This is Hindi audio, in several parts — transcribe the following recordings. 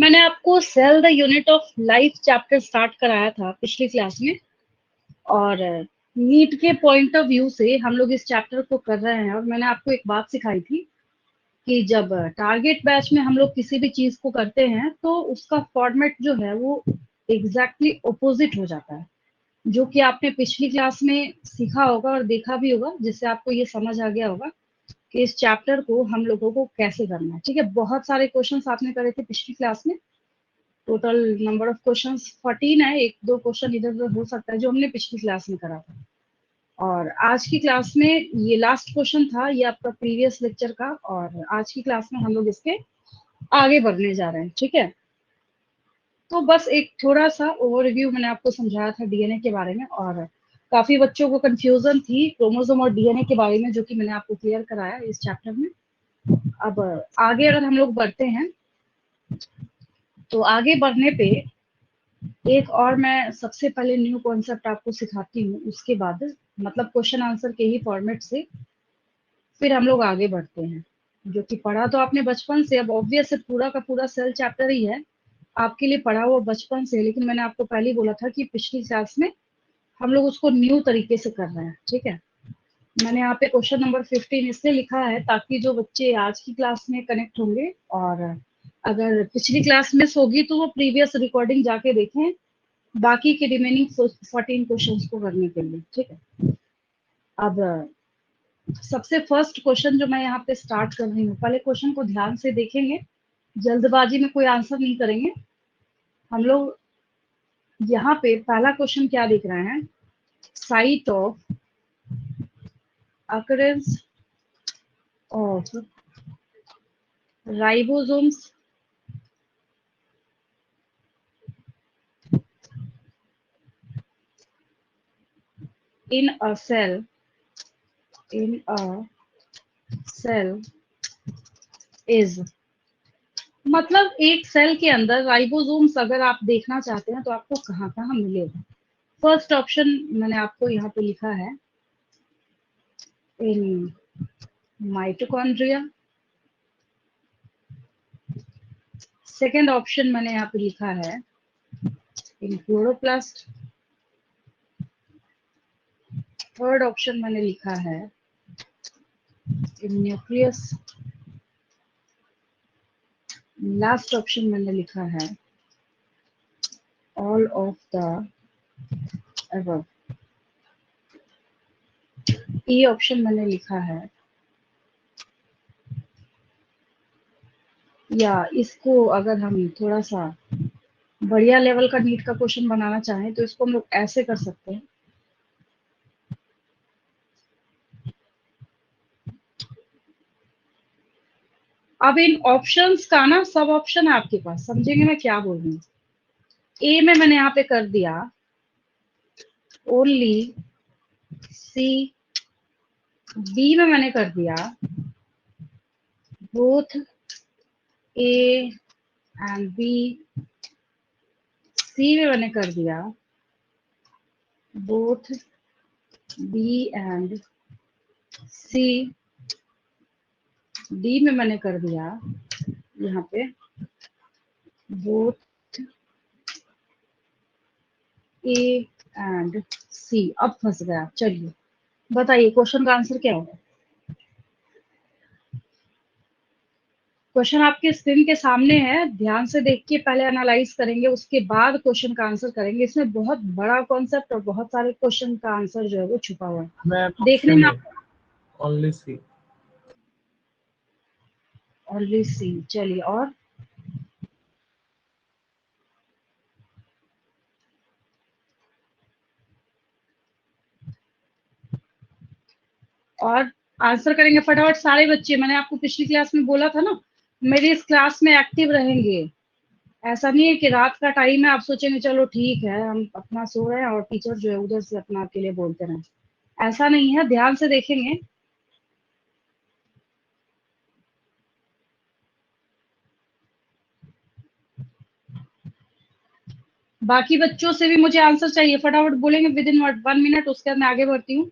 मैंने आपको cell the unit of life chapter start कराया था पिछली क्लास में, और नीट के पॉइंट ऑफ व्यू से हम लोग इस चैप्टर को कर रहे हैं। और मैंने आपको एक बात सिखाई थी कि जब टारगेट बैच में हम लोग किसी भी चीज को करते हैं तो उसका फॉर्मेट जो है वो एग्जैक्टली ऑपोजिट हो जाता है, जो कि आपने पिछली क्लास में सीखा होगा और देखा भी होगा, जिससे आपको ये समझ आ गया होगा कि इस चैप्टर को हम लोगों को कैसे करना है। ठीक है, बहुत सारे क्वेश्चंस आपने करे थे पिछली क्लास में। टोटल नंबर ऑफ क्वेश्चंस 14 है, एक दो क्वेश्चन इधर उधर हो सकता है जो हमने पिछली क्लास में करा था। और आज की क्लास में ये लास्ट क्वेश्चन था, ये आपका प्रीवियस लेक्चर का, और आज की क्लास में हम लोग इसके आगे बढ़ने जा रहे हैं। ठीक है, तो बस एक थोड़ा सा ओवरव्यू मैंने आपको समझाया था डीएनए के बारे में, और काफी बच्चों को कंफ्यूजन थी क्रोमोसोम और डीएनए के बारे में, जो कि मैंने आपको क्लियर कराया इस चैप्टर में। अब आगे अगर हम लोग बढ़ते हैं तो आगे बढ़ने पे एक और मैं सबसे पहले न्यू कॉन्सेप्ट आपको सिखाती हूँ, उसके बाद मतलब क्वेश्चन आंसर के ही फॉर्मेट से फिर हम लोग आगे बढ़ते हैं। जो कि पढ़ा तो आपने बचपन से, अब ऑब्वियस है पूरा का पूरा सेल चैप्टर ही है आपके लिए पढ़ा हुआ बचपन से, लेकिन मैंने आपको पहले ही बोला था कि पिछली क्लास में हम लोग उसको न्यू तरीके से कर रहे हैं। ठीक है, मैंने यहाँ पे क्वेश्चन नंबर 15 इसलिए लिखा है ताकि जो बच्चे आज की क्लास में कनेक्ट होंगे और अगर पिछली क्लास मिस होगी तो वो प्रीवियस रिकॉर्डिंग जाके देखें बाकी के रिमेनिंग 14 क्वेश्चंस को करने के लिए। ठीक है, अब सबसे फर्स्ट क्वेश्चन जो मैं यहाँ पे स्टार्ट कर रही हूँ, पहले क्वेश्चन को ध्यान से देखेंगे, जल्दबाजी में कोई आंसर नहीं करेंगे हम लोग। यहाँ पे पहला क्वेश्चन क्या दिख रहा है, site of occurrence of ribosomes in a cell is, मतलब एक सेल के अंदर राइबोसोम्स अगर आप देखना चाहते हैं तो आपको कहाँ कहाँ मिलेगा। फर्स्ट ऑप्शन मैंने आपको यहाँ पे लिखा है इन माइटोकॉन्ड्रिया, सेकेंड ऑप्शन मैंने यहाँ पे लिखा है इन क्लोरोप्लास्ट, थर्ड ऑप्शन मैंने लिखा है इन न्यूक्लियस, लास्ट ऑप्शन मैंने लिखा है all of the above. E option मैंने लिखा है, या इसको अगर हम थोड़ा सा बढ़िया लेवल का नीट का क्वेश्चन बनाना चाहें तो इसको हम लोग ऐसे कर सकते हैं, अब इन ऑप्शंस का ना सब ऑप्शन है आपके पास, समझेंगे मैं क्या बोल रही हूँ। ए में मैंने यहाँ पे कर दिया ओनली सी, बी में मैंने कर दिया both A and B, C में मैंने कर दिया both B and C, D में मैंने कर दिया यहाँ पे बोथ ए एंड सी। अब फंस गया, चलिए बताइए क्वेश्चन का आंसर क्या होगा। क्वेश्चन आपके स्क्रीन के सामने है, ध्यान से देख के पहले एनालाइज करेंगे, उसके बाद क्वेश्चन का आंसर करेंगे। इसमें बहुत बड़ा कॉन्सेप्ट और बहुत सारे क्वेश्चन का आंसर जो है वो छुपा हुआ है, देखने में ओनली सी, ओनली सी। चलिए और आंसर करेंगे फटाफट सारे बच्चे। मैंने आपको पिछली क्लास में बोला था ना, मेरी इस क्लास में एक्टिव रहेंगे। ऐसा नहीं है कि रात का टाइम है आप सोचेंगे चलो ठीक है हम अपना सो रहे हैं और टीचर जो है उधर से अपना आपके लिए बोलते रहे, ऐसा नहीं है, ध्यान से देखेंगे। बाकी बच्चों से भी मुझे आंसर चाहिए, फटाफट बोलेंगे विद इन 1 मिनट, उसके बाद मैं आगे बढ़ती हूँ।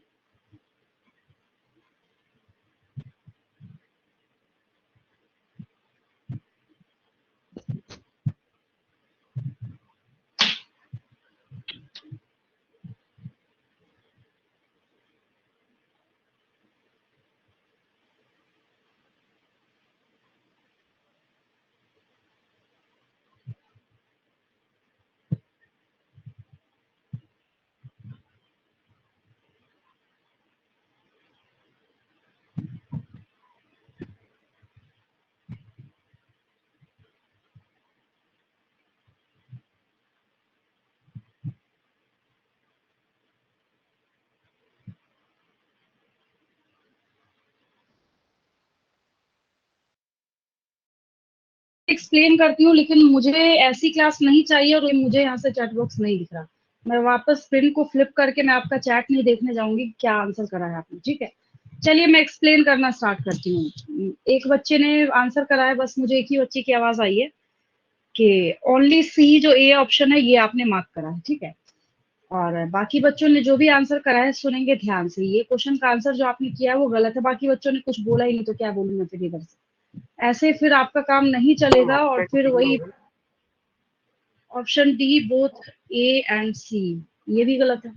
एक्सप्लेन करती हूँ, लेकिन मुझे ऐसी क्लास नहीं चाहिए और मुझे यहाँ से चैट बॉक्स नहीं दिख रहा। मैं वापस स्क्रीन को फ्लिप करके मैं आपका चैट नहीं देखने जाऊंगी क्या आंसर करा है आपने, ठीक है। चलिए मैं एक्सप्लेन करना स्टार्ट करती हूँ। एक बच्चे ने आंसर करा है, बस मुझे एक ही बच्चे की आवाज आई है कि ओनली सी जो ए ऑप्शन है ये आपने मार्क करा है, ठीक है। और बाकी बच्चों ने जो भी आंसर करा है सुनेंगे ध्यान से। ये क्वेश्चन का आंसर जो आपने किया है वो गलत है, बाकी बच्चों ने कुछ बोला ही नहीं तो क्या बोलूं मैं फिर इधर से। ऐसे फिर आपका काम नहीं चलेगा और फिर वही option D both A and C, ये भी गलत है।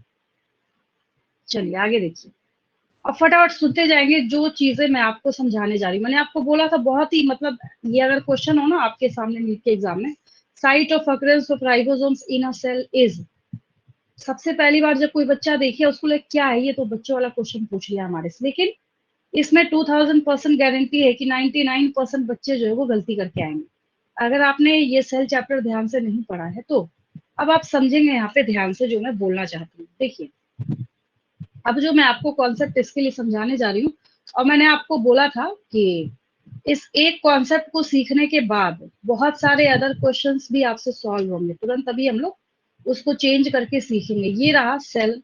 चलिए आगे देखिए, अब फटाफट सुनते जाएंगे जो चीजें मैं आपको समझाने जा रही हूँ। मैंने आपको बोला था बहुत ही मतलब, ये अगर क्वेश्चन हो ना आपके सामने नीट के एग्जाम में, site of occurrence of ribosomes in a cell is, सबसे पहली बार जब कोई बच्चा देखिए उसको लगे क्या है ये, तो बच्चों वाला क्वेश्चन पूछ लिया हमारे से। लेकिन इसमें 2000% गारंटी है कि 99% बच्चे जो है वो गलती करके आएंगे। अगर आपने ये सेल चैप्टर ध्यान से नहीं पढ़ा है तो अब आप समझेंगे यहाँ पे ध्यान से जो मैं बोलना चाहती हूँ। देखिए, अब जो मैं आपको कॉन्सेप्ट इसके लिए समझाने जा रही हूँ, और मैंने आपको बोला था कि इस एक कॉन्सेप्ट को सीखने के बाद बहुत सारे अदर क्वेश्चंस भी आपसे सॉल्व होंगे तुरंत, तभी हम लोग उसको चेंज करके सीखेंगे। ये रहा सेल,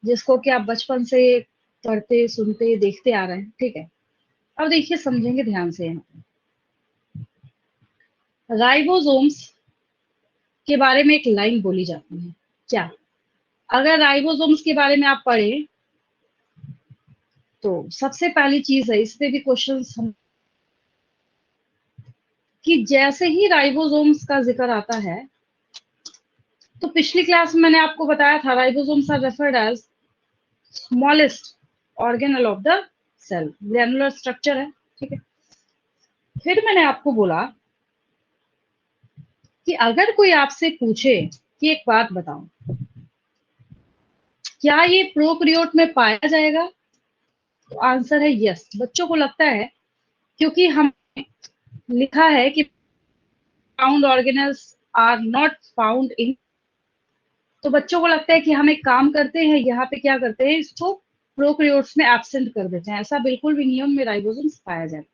जिसको कि आप बचपन से पढ़ते सुनते देखते आ रहे हैं, ठीक है। अब देखिए समझेंगे ध्यान से। यहाँ राइबोसोम्स के बारे में एक लाइन बोली जाती है, क्या? अगर राइबोसोम्स के बारे में आप पढ़ें तो सबसे पहली चीज है, इस पे भी क्वेश्चन हम, कि जैसे ही राइबोसोम्स का जिक्र आता है तो पिछली क्लास में मैंने आपको बताया था ribosomes are referred as smallest organelle of the cell, granular structure है, ठीक है। फिर मैंने आपको बोला कि अगर कोई आपसे पूछे कि एक बात बताओ, क्या ये प्रोकैरियोट में पाया जाएगा, तो आंसर है यस। बच्चों को लगता है क्योंकि हम लिखा है कि found organelles are not found in, तो बच्चों को लगता है कि हम एक काम करते हैं, यहाँ पे क्या करते हैं, इसको प्रोकैरियोट्स में एब्सेंट कर देते हैं। ऐसा बिल्कुल भी नियम में राइबोसोम्स पाया जाएगा।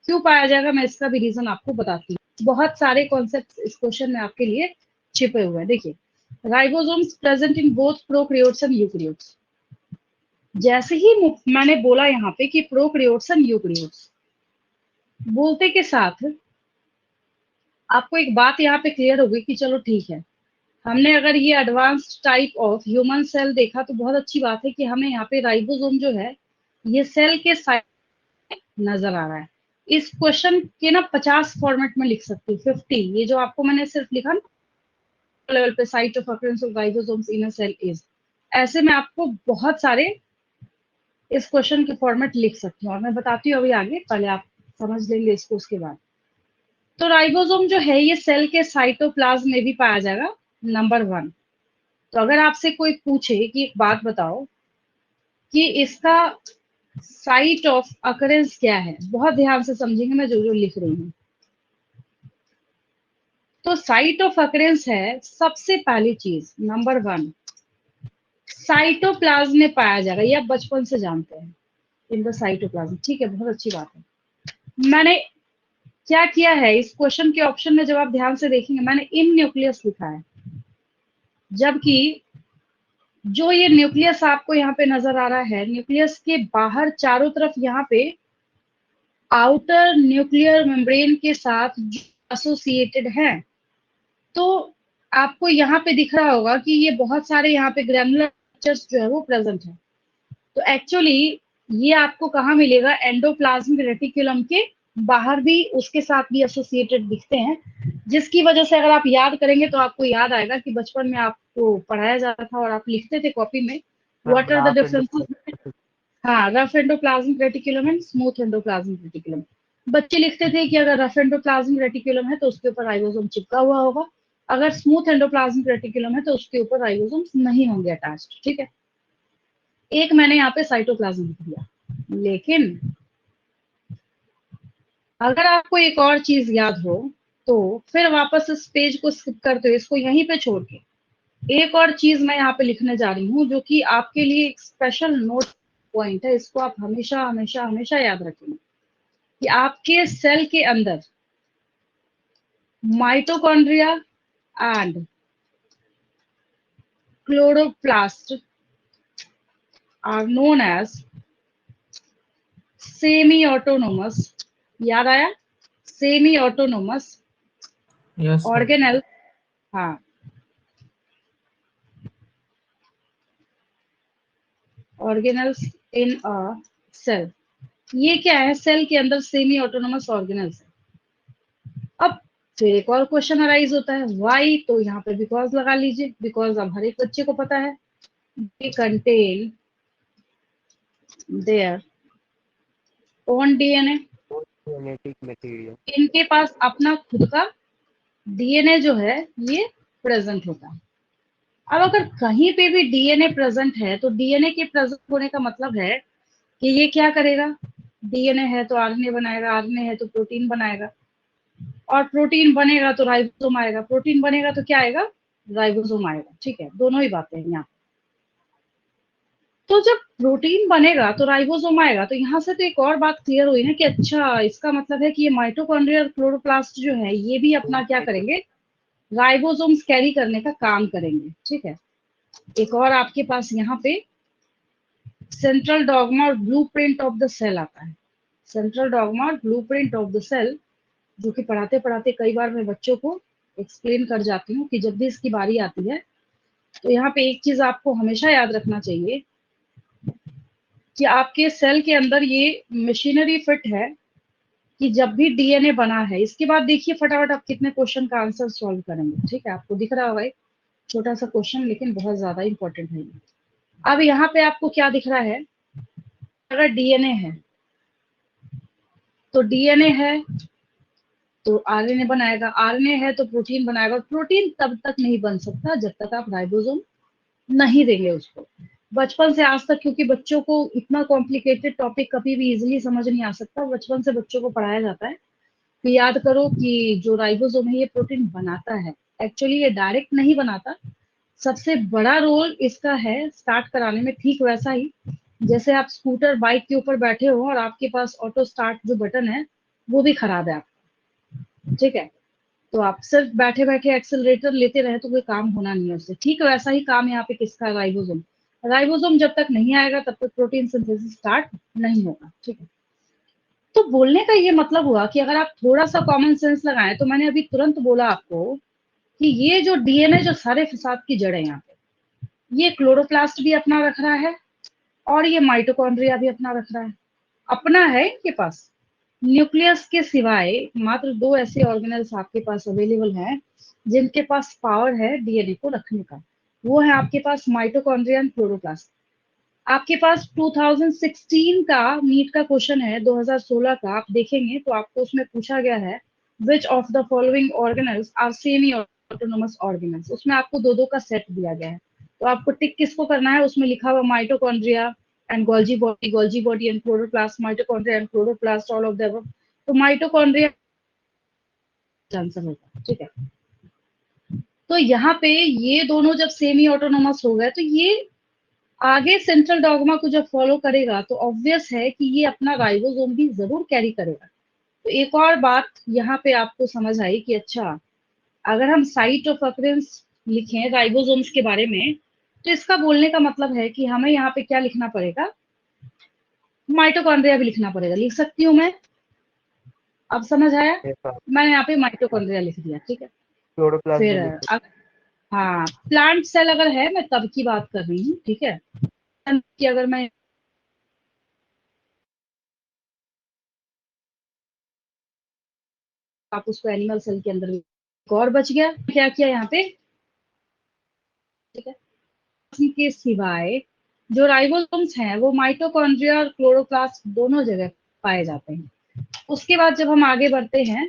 क्यों पाया जाएगा मैं इसका भी रीजन आपको बताती हूँ। बहुत सारे कॉन्सेप्ट इस क्वेश्चन में आपके लिए छिपे हुए हैं। देखिए, ribosomes present in both prokaryotes and eukaryotes. जैसे ही मैंने बोला यहाँ पे कि प्रोकैरियोट्स एंड यूकैरियोट्स, बोलते के साथ आपको एक बात यहाँ पे क्लियर होगी कि चलो ठीक है, हमने अगर ये advanced type of human cell देखा तो बहुत अच्छी बात है कि हमें यहाँ पे राइबोसोम जो है ये सेल के साइड नजर आ रहा है। इस क्वेश्चन के ना 50 फॉर्मेट में लिख सकती हूँ, 50, ये जो आपको मैंने सिर्फ लिखा ना लेवल पे, site of occurrence of ribosomes in a cell is, ऐसे मैं आपको बहुत सारे इस क्वेश्चन के फॉर्मेट लिख सकती हूँ और मैं बताती हूँ अभी आगे, पहले आप समझ लेंगे इसको उसके बाद। तो राइबोसोम जो है ये सेल के साइटोप्लाज्म में भी पाया जाएगा, नंबर 1। तो अगर आपसे कोई पूछे कि एक बात बताओ कि इसका साइट ऑफ अकरेंस क्या है, बहुत ध्यान से समझेंगे मैं जो जो लिख रही हूँ। तो साइट ऑफ अकरेंस है सबसे पहली चीज, नंबर 1 साइटोप्लाज्म में पाया जाएगा, ये आप बचपन से जानते हैं, इन द साइटोप्लाज्म, ठीक है, बहुत अच्छी बात है। मैंने क्या किया है इस क्वेश्चन के ऑप्शन में, जब आप ध्यान से देखेंगे मैंने इन न्यूक्लियस लिखा है, जबकि जो ये न्यूक्लियस आपको यहाँ पे नजर आ रहा है, न्यूक्लियस के बाहर चारों तरफ यहाँ पे आउटर न्यूक्लियर मेम्ब्रेन के साथ एसोसिएटेड है। तो आपको यहाँ पे दिख रहा होगा कि ये बहुत सारे यहाँ पे ग्रैनुलर स्ट्रक्चर्स जो है वो प्रेजेंट है। तो एक्चुअली ये आपको कहाँ मिलेगा, एंडोप्लाज्मिक रेटिकुलम के बाहर भी उसके साथ भी एसोसिएटेड दिखते हैं, जिसकी वजह से अगर आप याद करेंगे तो आपको याद आएगा कि बचपन में आपको पढ़ाया जाता था और आप लिखते थे कॉपी में, व्हाट आर द डिफरेंसेस, हाँ, rough endoplasmic reticulum and smooth endoplasmic reticulum. बच्चे लिखते थे कि अगर रफ एंडोप्लाज्मिक रेटिकुलम है तो उसके ऊपर राइबोसोम चिपका हुआ होगा, अगर स्मूथ एंडोप्लाज्मिक रेटिकुलम है तो उसके ऊपर राइबोसोम नहीं होंगे अटैच्ड, ठीक है। एक मैंने यहाँ पे साइटोप्लाज्म लिख दिया, लेकिन अगर आपको एक और चीज याद हो तो फिर वापस इस पेज को स्किप करते हुए इसको यहीं पे छोड़ के एक और चीज मैं यहाँ पे लिखने जा रही हूँ, जो कि आपके लिए एक स्पेशल नोट पॉइंट है। इसको आप हमेशा हमेशा हमेशा याद रखेंगे कि आपके सेल के अंदर mitochondria and chloroplast are known as semi autonomous, याद आया, semi autonomous Yes, ma'am. Organelle, हाँ, ऑर्गेनल्स इन अ सेल। ये क्या है, सेल के अंदर सेमी ऑटोनोमस ऑर्गेनल्स है। अब फिर एक और क्वेश्चन अराइज होता है, व्हाई, तो यहाँ पे बिकॉज लगा लीजिए, बिकॉज अब हर एक बच्चे को पता है, दे contain their own DNA, genetic material. इनके पास अपना खुद का डीएनए जो है ये प्रेजेंट होता है। अब अगर कहीं पे भी डीएनए प्रेजेंट है तो डीएनए के प्रेजेंट होने का मतलब है कि ये क्या करेगा, डीएनए है तो आरएनए बनाएगा, आरएनए है तो प्रोटीन बनाएगा, और प्रोटीन बनेगा तो राइबोसोम आएगा, प्रोटीन बनेगा तो क्या आएगा, राइबोसोम आएगा। ठीक है, दोनों ही बातें हैं यहाँ। तो जब प्रोटीन बनेगा तो राइबोसोम आएगा, तो यहाँ से तो एक और बात क्लियर हुई ना कि अच्छा इसका मतलब है कि ये माइटोकॉन्ड्रिया और क्लोरोप्लास्ट जो है ये भी अपना क्या करेंगे, राइबोसोम्स कैरी करने का काम करेंगे। ठीक है, एक और आपके पास यहाँ पे सेंट्रल डॉगमा और ब्लूप्रिंट ऑफ द सेल आता है। सेंट्रल डॉगमा और ब्लूप्रिंट ऑफ द सेल, जो कि पढ़ाते पढ़ाते कई बार मैं बच्चों को एक्सप्लेन कर जाती हूँ कि जब भी इसकी बारी आती है तो यहाँ पे एक चीज आपको हमेशा याद रखना चाहिए कि आपके सेल के अंदर ये मशीनरी फिट है कि जब भी डीएनए बना है, इसके बाद देखिए फटाफट आप कितने क्वेश्चन का आंसर सॉल्व करेंगे। ठीक है, आपको दिख रहा होगा एक छोटा सा क्वेश्चन, लेकिन बहुत ज्यादा इंपॉर्टेंट है। अब यहाँ पे आपको क्या दिख रहा है, अगर डीएनए है तो डीएनए है तो आरएनए बनाएगा, आरएनए है तो प्रोटीन बनाएगा, और प्रोटीन तब तक नहीं बन सकता जब तक आप राइबोसोम नहीं देंगे उसको। बचपन से आज तक, क्योंकि बच्चों को इतना कॉम्प्लिकेटेड टॉपिक कभी भी इजीली समझ नहीं आ सकता, बचपन से बच्चों को पढ़ाया जाता है कि याद करो कि जो राइबोसोम है ये प्रोटीन बनाता है। एक्चुअली ये डायरेक्ट नहीं बनाता, सबसे बड़ा रोल इसका है स्टार्ट कराने में। ठीक वैसा ही जैसे आप स्कूटर बाइक के ऊपर बैठे हो और आपके पास ऑटो स्टार्ट जो बटन है वो भी खराब है आपका। ठीक है, तो आप सिर्फ बैठे बैठे एक्सेलरेटर लेते रहे तो कोई काम होना नहीं है उससे। ठीक वैसा ही काम यहाँ पे किसका, राइबोसोम। राइबोसोम जब तक नहीं आएगा तब तक प्रोटीन सिंथेसिस स्टार्ट नहीं होगा। ठीक है, तो बोलने का ये मतलब हुआ कि अगर आप थोड़ा सा कॉमन सेंस लगाएं, तो मैंने अभी तुरंत बोला आपको कि ये जो डीएनए जो सारे फसाद की जड़ है यहाँ पे, ये क्लोरोप्लास्ट भी अपना रख रहा है और ये माइटोकॉन्ड्रिया भी अपना रख रहा है, अपना है इनके पास। न्यूक्लियस के सिवाय मात्र दो ऐसे ऑर्गेनल्स आपके पास अवेलेबल हैं जिनके पास पावर है डीएनए को रखने का, वो है आपके पास माइटोकॉन्ड्रिया एंड क्लोरोप्लास्ट। आपके पास 2016 का नीट का क्वेश्चन है, 2016 का आप देखेंगे तो आपको उसमें पूछा गया है which of the following organelles are semi autonomous organelles. उसमें आपको दो दो का सेट दिया गया है, तो आपको टिक किसको करना है, उसमें लिखा हुआ mitochondria and Golgi body and chloroplast, mitochondria and chloroplast, all of the above. तो माइटोकॉन्ड्रिया आंसर होगा। ठीक है, तो यहाँ पे ये दोनों जब सेमी ऑटोनोमस हो गए तो ये आगे सेंट्रल डॉगमा को जब फॉलो करेगा तो ऑब्वियस है कि ये अपना राइबोसोम भी जरूर कैरी करेगा। तो एक और बात यहाँ पे आपको समझ आई कि अच्छा अगर हम साइट ऑफ अकरेंस लिखें राइबोसोम्स के बारे में, तो इसका बोलने का मतलब है कि हमें यहाँ पे क्या लिखना पड़ेगा, माइटोकॉन्ड्रिया भी लिखना पड़ेगा। लिख सकती हूँ मैं, अब समझ आया, मैंने यहाँ पे माइटोकॉन्ड्रिया लिख दिया। ठीक है, क्लोरोप्लास्ट भी फिर लिख सकते हाँ, प्लांट सेल अगर है, मैं तब की बात कर रही हूँ। ठीक है, कि अगर मैं आप उसको एनिमल सेल के अंदर एक और बच गया, क्या किया यहाँ पे। ठीक है, के सिवाय जो राइबोसोम्स हैं वो माइटोकॉन्ड्रिया और क्लोरोप्लास्ट दोनों जगह पाए जाते हैं। उसके बाद जब हम आगे बढ़ते हैं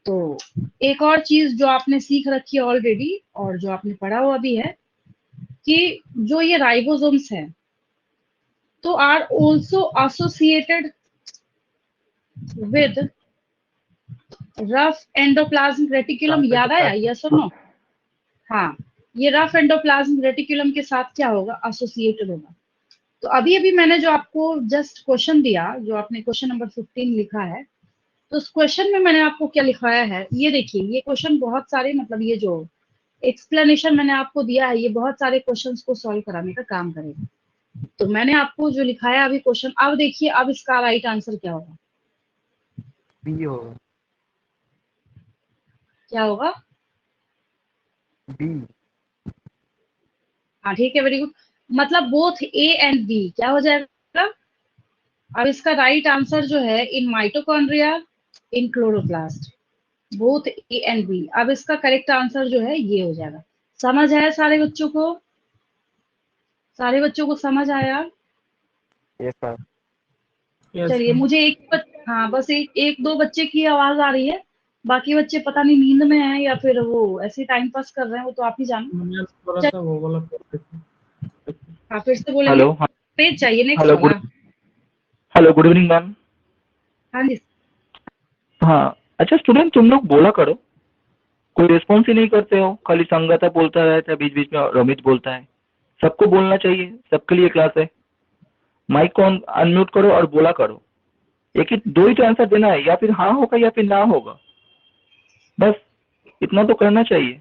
तो एक और चीज जो आपने सीख रखी है ऑलरेडी और जो आपने पढ़ा हुआ भी है कि जो ये राइबोसोम्स हैं तो are also associated with rough endoplasmic reticulum. याद आया, यस और नो। हाँ, ये रफ एंडोप्लाज्मिक रेटिकुलम के साथ क्या होगा, एसोसिएटेड होगा। तो अभी अभी मैंने जो आपको जस्ट क्वेश्चन दिया, जो आपने क्वेश्चन नंबर 15 लिखा है, तो उस क्वेश्चन में मैंने आपको क्या लिखवाया है, ये देखिए, ये क्वेश्चन बहुत सारे, मतलब ये जो एक्सप्लेनेशन मैंने आपको दिया है, ये बहुत सारे क्वेश्चंस को सॉल्व कराने का काम करेगा। तो मैंने आपको जो लिखाया अभी क्वेश्चन, अब देखिए अब इसका राइट आंसर क्या होगा। बी होगा, क्या होगा? बी। हाँ ठीक है, वेरी गुड। मतलब बोथ ए एंड बी क्या हो जाएगा? अब इसका राइट आंसर जो है, in mitochondria, in chloroplast, both A and B. अब इसका करेक्ट आंसर जो है ये हो जाएगा। समझ आया सारे बच्चों को? सारे बच्चों को समझ आया? Yes sir. यस चलिए, मुझे हाँ बस एक दो बच्चे की आवाज आ रही है, बाकी बच्चे पता नहीं नींद में हैं या फिर वो ऐसे टाइम पास कर रहे हैं, वो तो आप ही जानो। मैम थोड़ा चल, सा वो वाला कर देते। हाँ फिर से बोलेंगे। हेलो। पेज चाहिए नेक्स्ट हेलो वाला। Good evening ma'am. हाँ जी। हाँ, अच्छा स्टूडेंट, तुम लोग बोला करो, कोई रिस्पॉन्स ही नहीं करते हो, खाली संगता बोलता रहता है, बीच बीच में रमित बोलता है। सबको बोलना चाहिए, सबके लिए क्लास है। माइक को अनम्यूट करो और बोला करो। एक ही दो ही तो आंसर देना है, या फिर हाँ होगा या फिर ना होगा, बस इतना तो करना चाहिए।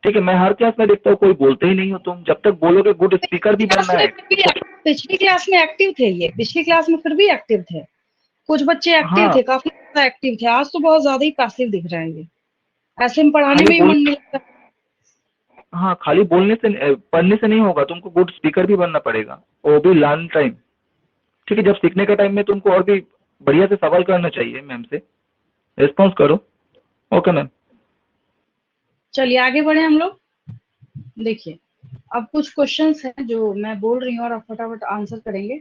ठीक है, मैं हर क्लास में देखता हूँ कोई बोलते ही नहीं हो तुम। जब तक बोलोगे, गुड स्पीकर भी क्लास बनना में है। फिर भी पिछली क्लास में एक्टिव थे, ये पिछली क्लास में फिर भी एक्टिव थे, कुछ बच्चे एक्टिव हाँ, थे, काफी ज्यादा एक्टिव थे। आज तो बहुत ज्यादा ही पैसिव दिख रहे हैं ये, ऐसे में पढ़ाने खाली में भी बोल मन नहीं लगता। हाँ, खाली बोलने से पढ़ने से नहीं होगा, तुमको गुड स्पीकर भी बनना पड़ेगा, वो भी लर्न टाइम। ठीक है, जब सीखने के टाइम में तुमको और भी बढ़िया से सवाल करना चाहिए, मैम से रिस्पॉन्स करो। Okay ma'am. चलिए आगे बढ़े हम लोग। देखिए, अब कुछ क्वेश्चंस हैं जो मैं बोल रही हूँ और आप फटाफट आंसर करेंगे,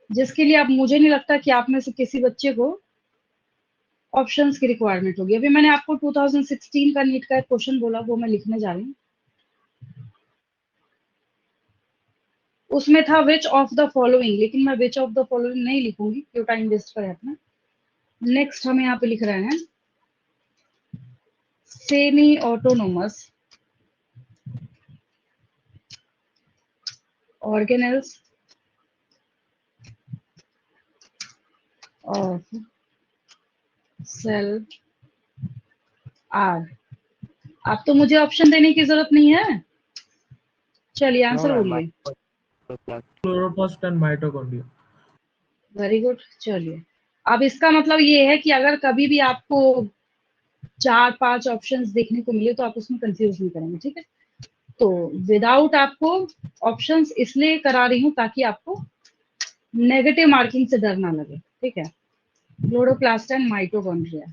जिसके लिए अब मुझे नहीं लगता कि आप में से किसी बच्चे को ऑप्शंस की रिक्वायरमेंट होगी। अभी मैंने आपको 2016 का नीट का एक क्वेश्चन बोला, वो मैं लिखने जा रही हूँ। उसमें था विच ऑफ द फॉलोइंग, लेकिन मैं विच ऑफ द फॉलोइंग नहीं लिखूंगी, क्यों टाइम वेस्ट करें अपना। नेक्स्ट हम यहाँ पे लिख रहे हैं semi autonomous organelles of cell are. अब तो मुझे ऑप्शन देने की जरूरत नहीं है, चलिए नो आंसर मैम, बोलिए। Mitoplasm. Chloroplast and mitochondria. Very good. चलिए, अब इसका मतलब ये है कि अगर कभी भी आपको 4-5 ऑप्शंस देखने को मिले तो आप उसमें कंफ्यूज नहीं करेंगे, ठीक है। तो विदाउट आपको ऑप्शंस इसलिए करा रही हूँ ताकि आपको नेगेटिव मार्किंग से डर ना लगे, ठीक है। Chloroplast and mitochondria.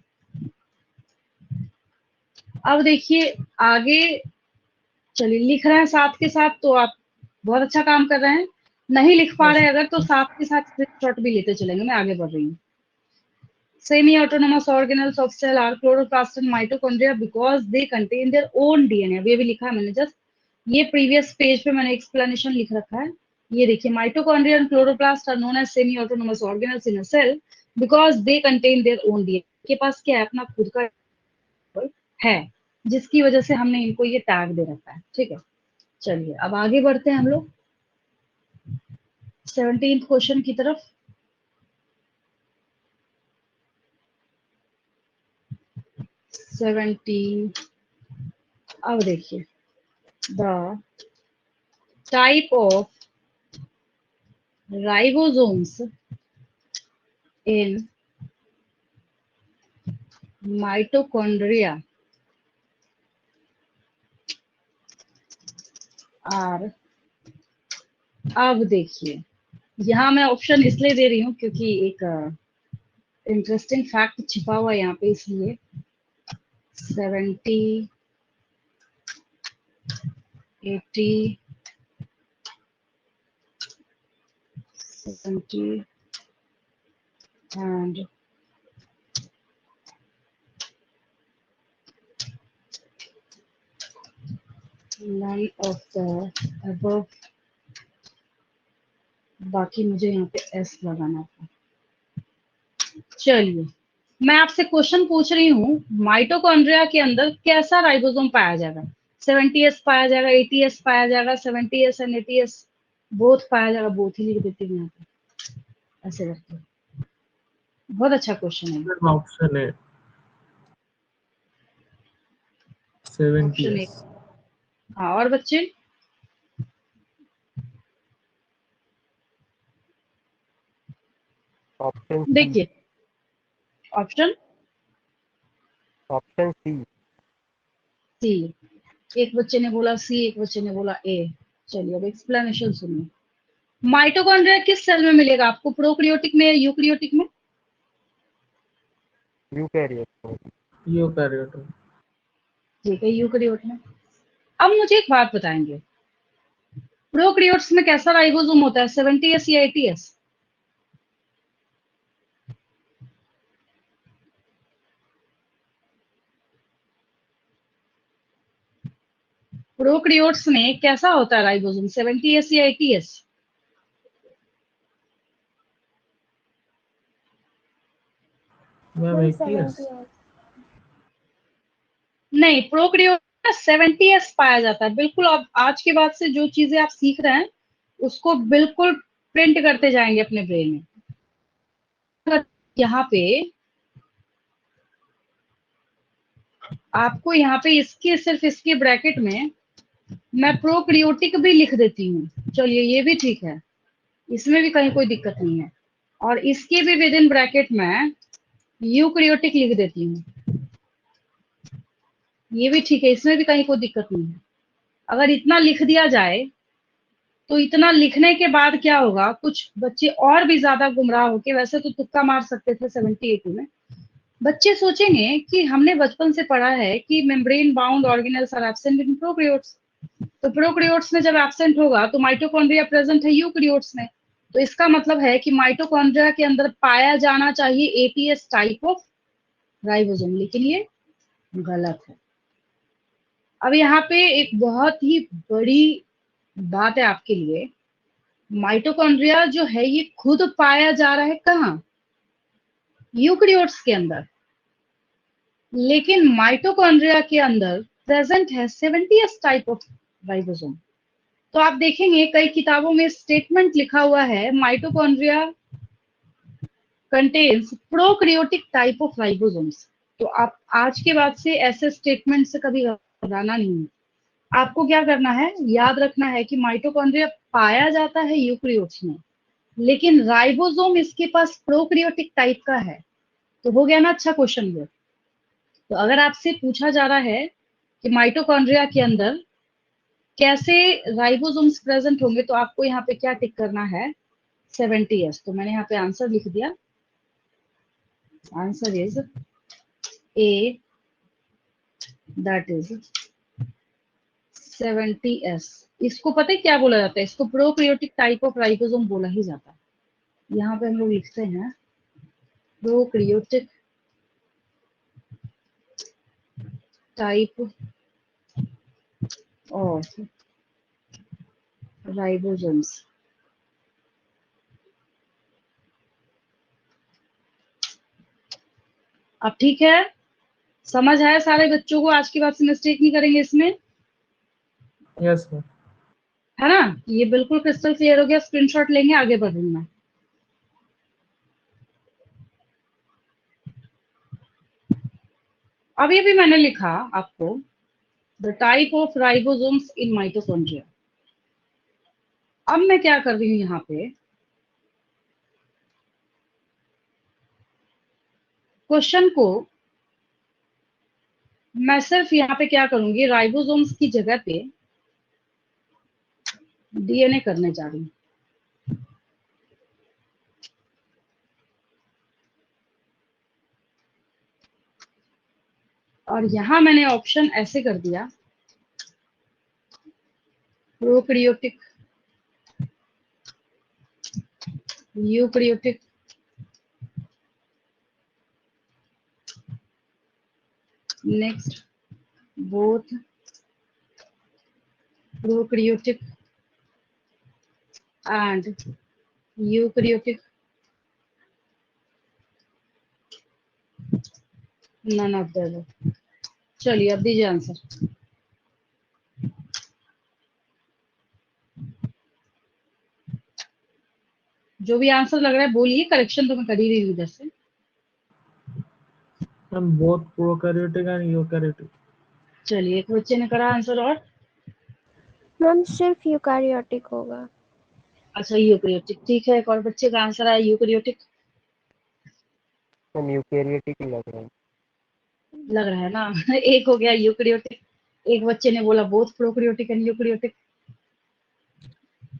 अब देखिए आगे, चलिए लिख रहे हैं साथ के साथ, तो आप बहुत अच्छा काम कर रहे हैं। नहीं लिख पा यस रहे अगर, तो साथ के साथ स्क्रीनशॉट भी लेते चलेंगे। मैं आगे बढ़ रही हूँ। Semi autonomous organelles of cell are chloroplast and mitochondria because they contain their own DNA। अब ये भी लिखा है मैंने जस्ट, ये प्रीवियस पेज पे मैंने एक्सप्लेनेशन लिख रखा है। ये देखिए, mitochondria and chloroplast are known as semi autonomous organelles in a cell because they contain their own DNA. के पास क्या है, अपना खुद का है, जिसकी वजह से हमने इनको ये टैग दे रखा है, ठीक है। चलिए अब आगे बढ़ते हैं हम लोग 17th क्वेश्चन की तरफ। 17, अब देखिए, the type of ribosomes in mitochondria are, अब देखिए, यहाँ मैं ऑप्शन इसलिए दे रही हूँ क्योंकि एक इंटरेस्टिंग फैक्ट छिपा हुआ है यहाँ पे, इसलिए 70, 80, 70 and none of the above। बाकी मुझे यहाँ पे एस लगाना था। चलिए, मैं आपसे क्वेश्चन पूछ रही हूँ, माइटोकॉन्ड्रिया के अंदर कैसा राइबोसोम पाया जाएगा? 70s पाया जाएगा, 80s पाया जाएगा, 70s एंड 80s बोथ पाया जाएगा। बोथ ही लिख देती हूँ यहाँ पे ऐसे करके। बहुत अच्छा क्वेश्चन है। Option A 70 option A. S। हाँ, और बच्चे? Option C. देखिए, ऑप्शन ऑप्शन सी। सी। एक बच्चे ने बोला सी, एक बच्चे ने बोला ए। चलिए अब एक्सप्लेनेशन सुनिए। माइटोकॉन्ड्रिया किस सेल में मिलेगा आपको, प्रोकैरियोटिक में या यूकैरियोटिक में? यूकैरियोट। यूकैरियोट। ठीक है, यूकैरियोट में। अब मुझे एक बात बताएंगे, प्रोकैरियोट्स में कैसा राइबोसोम होता है, 70S या 80S? प्रोकैरियोट्स में कैसा होता है राइबोसोम, 70S या 80S? Ma'am 80S। नहीं, प्रोकैरियोट में 70S पाया जाता है। बिल्कुल, अब आज के बाद से जो चीजें आप सीख रहे हैं उसको बिल्कुल प्रिंट करते जाएंगे अपने ब्रेन में। यहाँ पे आपको, यहाँ पे इसके, सिर्फ इसके ब्रैकेट में मैं प्रोकैरियोटिक भी लिख देती हूँ। चलिए ये भी ठीक है, इसमें भी कहीं कोई दिक्कत नहीं है। और इसके भी विद इन ब्रैकेट में यूकैरियोटिक लिख देती हूँ, ये भी ठीक है, इसमें भी कहीं कोई दिक्कत नहीं है। अगर इतना लिख दिया जाए तो इतना लिखने के बाद क्या होगा, कुछ बच्चे और भी ज्यादा गुमराह होके, वैसे तो तुक्का मार सकते थे 70-80 में, बच्चे सोचेंगे कि हमने बचपन से पढ़ा है कि membrane bound organelles are absent in prokaryotes. तो प्रोकैरियोट्स में जब एब्सेंट होगा तो माइटोकॉन्ड्रिया प्रेजेंट है यूकैरियोट्स में। तो इसका मतलब है कि माइटोकॉन्ड्रिया के अंदर पाया जाना चाहिए एटीएस टाइप ऑफ राइबोसोम, लेकिन ये गलत है। अब यहाँ पे एक बहुत ही बड़ी बात है आपके लिए, माइटोकॉन्ड्रिया जो है ये खुद पाया जा रहा है कहाँ, यूकैरियोट्स के अंदर, लेकिन माइटोकॉन्ड्रिया के अंदर प्रेजेंट है 70S टाइप ऑफ राइबोसोम। तो आप देखेंगे कई किताबों में स्टेटमेंट लिखा हुआ है, mitochondria contains prokaryotic type of ribosomes. तो आप आज के बाद से ऐसे स्टेटमेंट से कभी घबराना नहीं है। आपको क्या करना है, याद रखना है कि माइटोकॉन्ड्रिया पाया जाता है यूकैरियोट्स में, लेकिन राइबोसोम इसके पास प्रोकैरियोटिक टाइप का है। तो हो गया ना अच्छा क्वेश्चन ये। तो अगर आपसे पूछा जा रहा है कि माइटोकॉन्ड्रिया के अंदर कैसे राइबोसोम्स प्रेजेंट होंगे, तो आपको यहाँ पे क्या टिक करना है, 70S। तो मैंने यहाँ पे आंसर लिख दिया, answer is a, that is 70S। इसको पता है क्या बोला जाता है, इसको प्रोकैरियोटिक टाइप ऑफ राइबोसोम बोला ही जाता है। यहाँ पे हम लोग लिखते हैं प्रोकैरियोटिक टाइप ऑफ राइबोसोम्स। अब ठीक है, समझ आया सारे बच्चों को, आज के बाद से मिस्टेक नहीं करेंगे इसमें, यस मैम। है ना? ये बिल्कुल क्रिस्टल क्लियर हो गया, स्क्रीनशॉट लेंगे, आगे बढ़ूंगा। अभी भी मैंने लिखा आपको the type of ribosomes in mitochondria. अब मैं क्या कर रही हूँ यहाँ पे, क्वेश्चन को मैं सिर्फ यहाँ पे क्या करूंगी, राइबोसोम्स की जगह पे डीएनए करने जा रही हूँ। और यहां मैंने ऑप्शन ऐसे कर दिया, prokaryotic, eukaryotic, next both prokaryotic and eukaryotic, none of the above. चलिए अब दीजिए आंसर। जो भी आंसर लग रहा है बोलिए, करेक्शन तो मैं कर ही रही हूँ इधर से। Ma'am both prokaryotic and eukaryotic. चलिए, एक बच्चे ने करा आंसर और मैम सिर्फ यूकैरियोटिक होगा। अच्छा यूकैरियोटिक, ठीक है। एक और बच्चे का आंसर आया यूकैरियोटिक, मैम यूकैरियोटिक ही लग रहा है। लग रहा है ना। एक हो गया यूकैरियोटिक, एक बच्चे ने बोला बोथ प्रोकैरियोटिक एंड यूकैरियोटिक।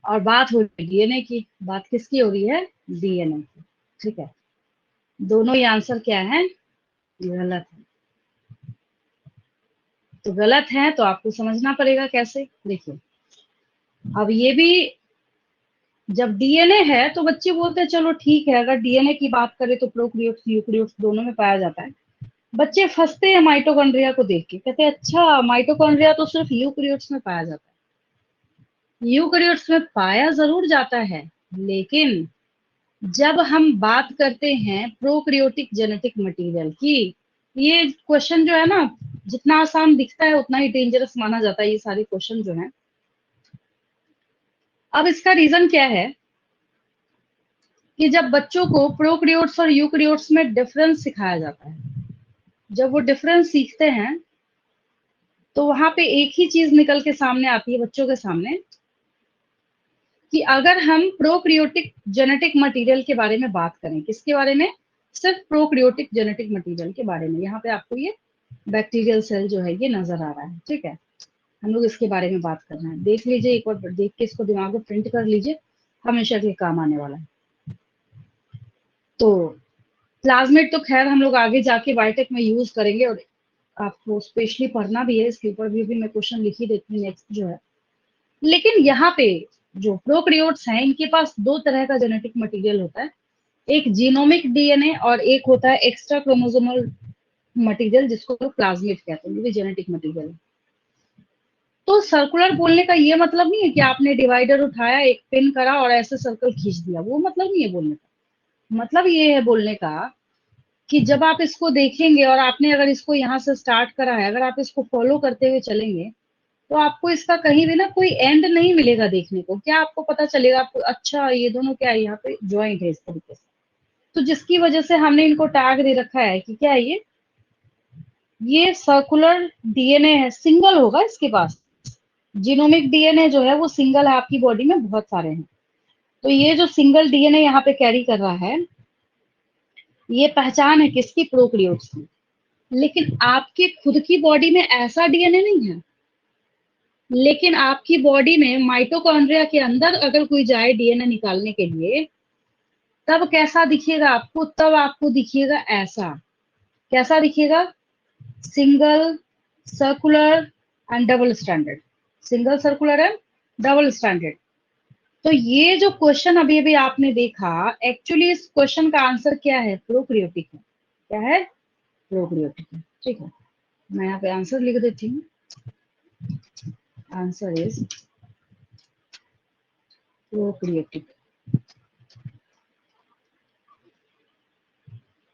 और बात हो रही है डीएनए की, बात किसकी हो रही है? डीएनए की, ठीक है। दोनों ही आंसर क्या है? गलत है। तो गलत है तो आपको समझना पड़ेगा कैसे। देखिए, अब ये भी जब डीएनए है तो बच्चे बोलते हैं चलो ठीक है, अगर डीएनए की बात करें तो प्रोकैरियोट्स यूकैरियोट्स दोनों में पाया जाता है। बच्चे फंसते हैं माइटोकॉन्ड्रिया को देख के, कहते हैं अच्छा माइटोकॉन्ड्रिया तो सिर्फ यूकैरियोट्स में पाया जाता है। यूकैरियोट्स में पाया जरूर जाता है, लेकिन जब हम बात करते हैं प्रोकैरियोटिक जेनेटिक मटेरियल की, ये क्वेश्चन जो है ना, जितना आसान दिखता है उतना ही डेंजरस माना जाता है ये सारे क्वेश्चन जो हैं। अब इसका रीजन क्या है कि जब बच्चों को प्रोकैरियोट्स और यूकैरियोट्स में डिफरेंस सिखाया जाता है, जब वो डिफरेंस सीखते हैं तो वहां पे एक ही चीज निकल के सामने आती है बच्चों के सामने कि अगर हम प्रोकैरियोटिक जेनेटिक मटेरियल के बारे में बात करें, किसके बारे में? सिर्फ प्रोकैरियोटिक जेनेटिक मटेरियल के बारे में। यहाँ पे आपको ये बैक्टीरियल सेल जो है ये नजर आ रहा है, ठीक है। हम लोग इसके बारे में बात कर रहे हैं, देख लीजिए एक बार, देख के इसको दिमाग में प्रिंट कर लीजिए, हमेशा के काम आने वाला है। तो प्लाज्मिड तो खैर हम लोग आगे जाके बायोटेक में यूज करेंगे, और आपको स्पेशली पढ़ना भी है, इसके ऊपर भी मैं क्वेश्चन लिख ही देती हूँ नेक्स्ट जो है। लेकिन यहाँ पे जो प्रोकैरियोट्स हैं इनके पास दो तरह का जेनेटिक मटेरियल होता है, एक जीनोमिक डीएनए और एक होता है एक्स्ट्रा क्रोमोसोमल मटेरियल, जिसको लोग प्लाज्मिड कहते हैं, ये भी जेनेटिक मटेरियल है। तो सर्कुलर बोलने का ये मतलब नहीं है कि आपने डिवाइडर उठाया, एक पिन करा और ऐसे सर्कल खींच दिया, वो मतलब नहीं है बोलने का। मतलब ये है बोलने का कि जब आप इसको देखेंगे और आपने अगर इसको यहाँ से स्टार्ट करा है, अगर आप इसको फॉलो करते हुए चलेंगे तो आपको इसका कहीं भी ना कोई एंड नहीं मिलेगा देखने को। क्या आपको पता चलेगा? आपको अच्छा ये दोनों क्या है, यहाँ पे ज्वाइंट है इस तरीके से, तो जिसकी वजह से हमने इनको टैग दे रखा है कि क्या है ये सर्कुलर डीएनए है, सिंगल होगा इसके पास। जीनोमिक डीएनए जो है वो सिंगल है, आपकी बॉडी में बहुत सारे हैं। तो ये जो सिंगल डीएनए यहाँ पे कैरी कर रहा है, ये पहचान है किसकी? प्रोकैरियोट्स की। लेकिन आपके खुद की बॉडी में ऐसा डीएनए नहीं है। लेकिन आपकी बॉडी में माइटोकॉन्ड्रिया के अंदर अगर कोई जाए डीएनए निकालने के लिए, तब कैसा दिखेगा आपको? तब आपको दिखेगा ऐसा। कैसा दिखेगा? Single, circular and double standard. Single, circular and double standard. तो ये जो क्वेश्चन अभी अभी आपने देखा, एक्चुअली इस क्वेश्चन का आंसर क्या है? प्रोकैरियोटिक है। क्या है? प्रोकैरियोटिक है, ठीक है। मैं यहाँ पे आंसर लिख देती हूँ। Answer is prokaryotic.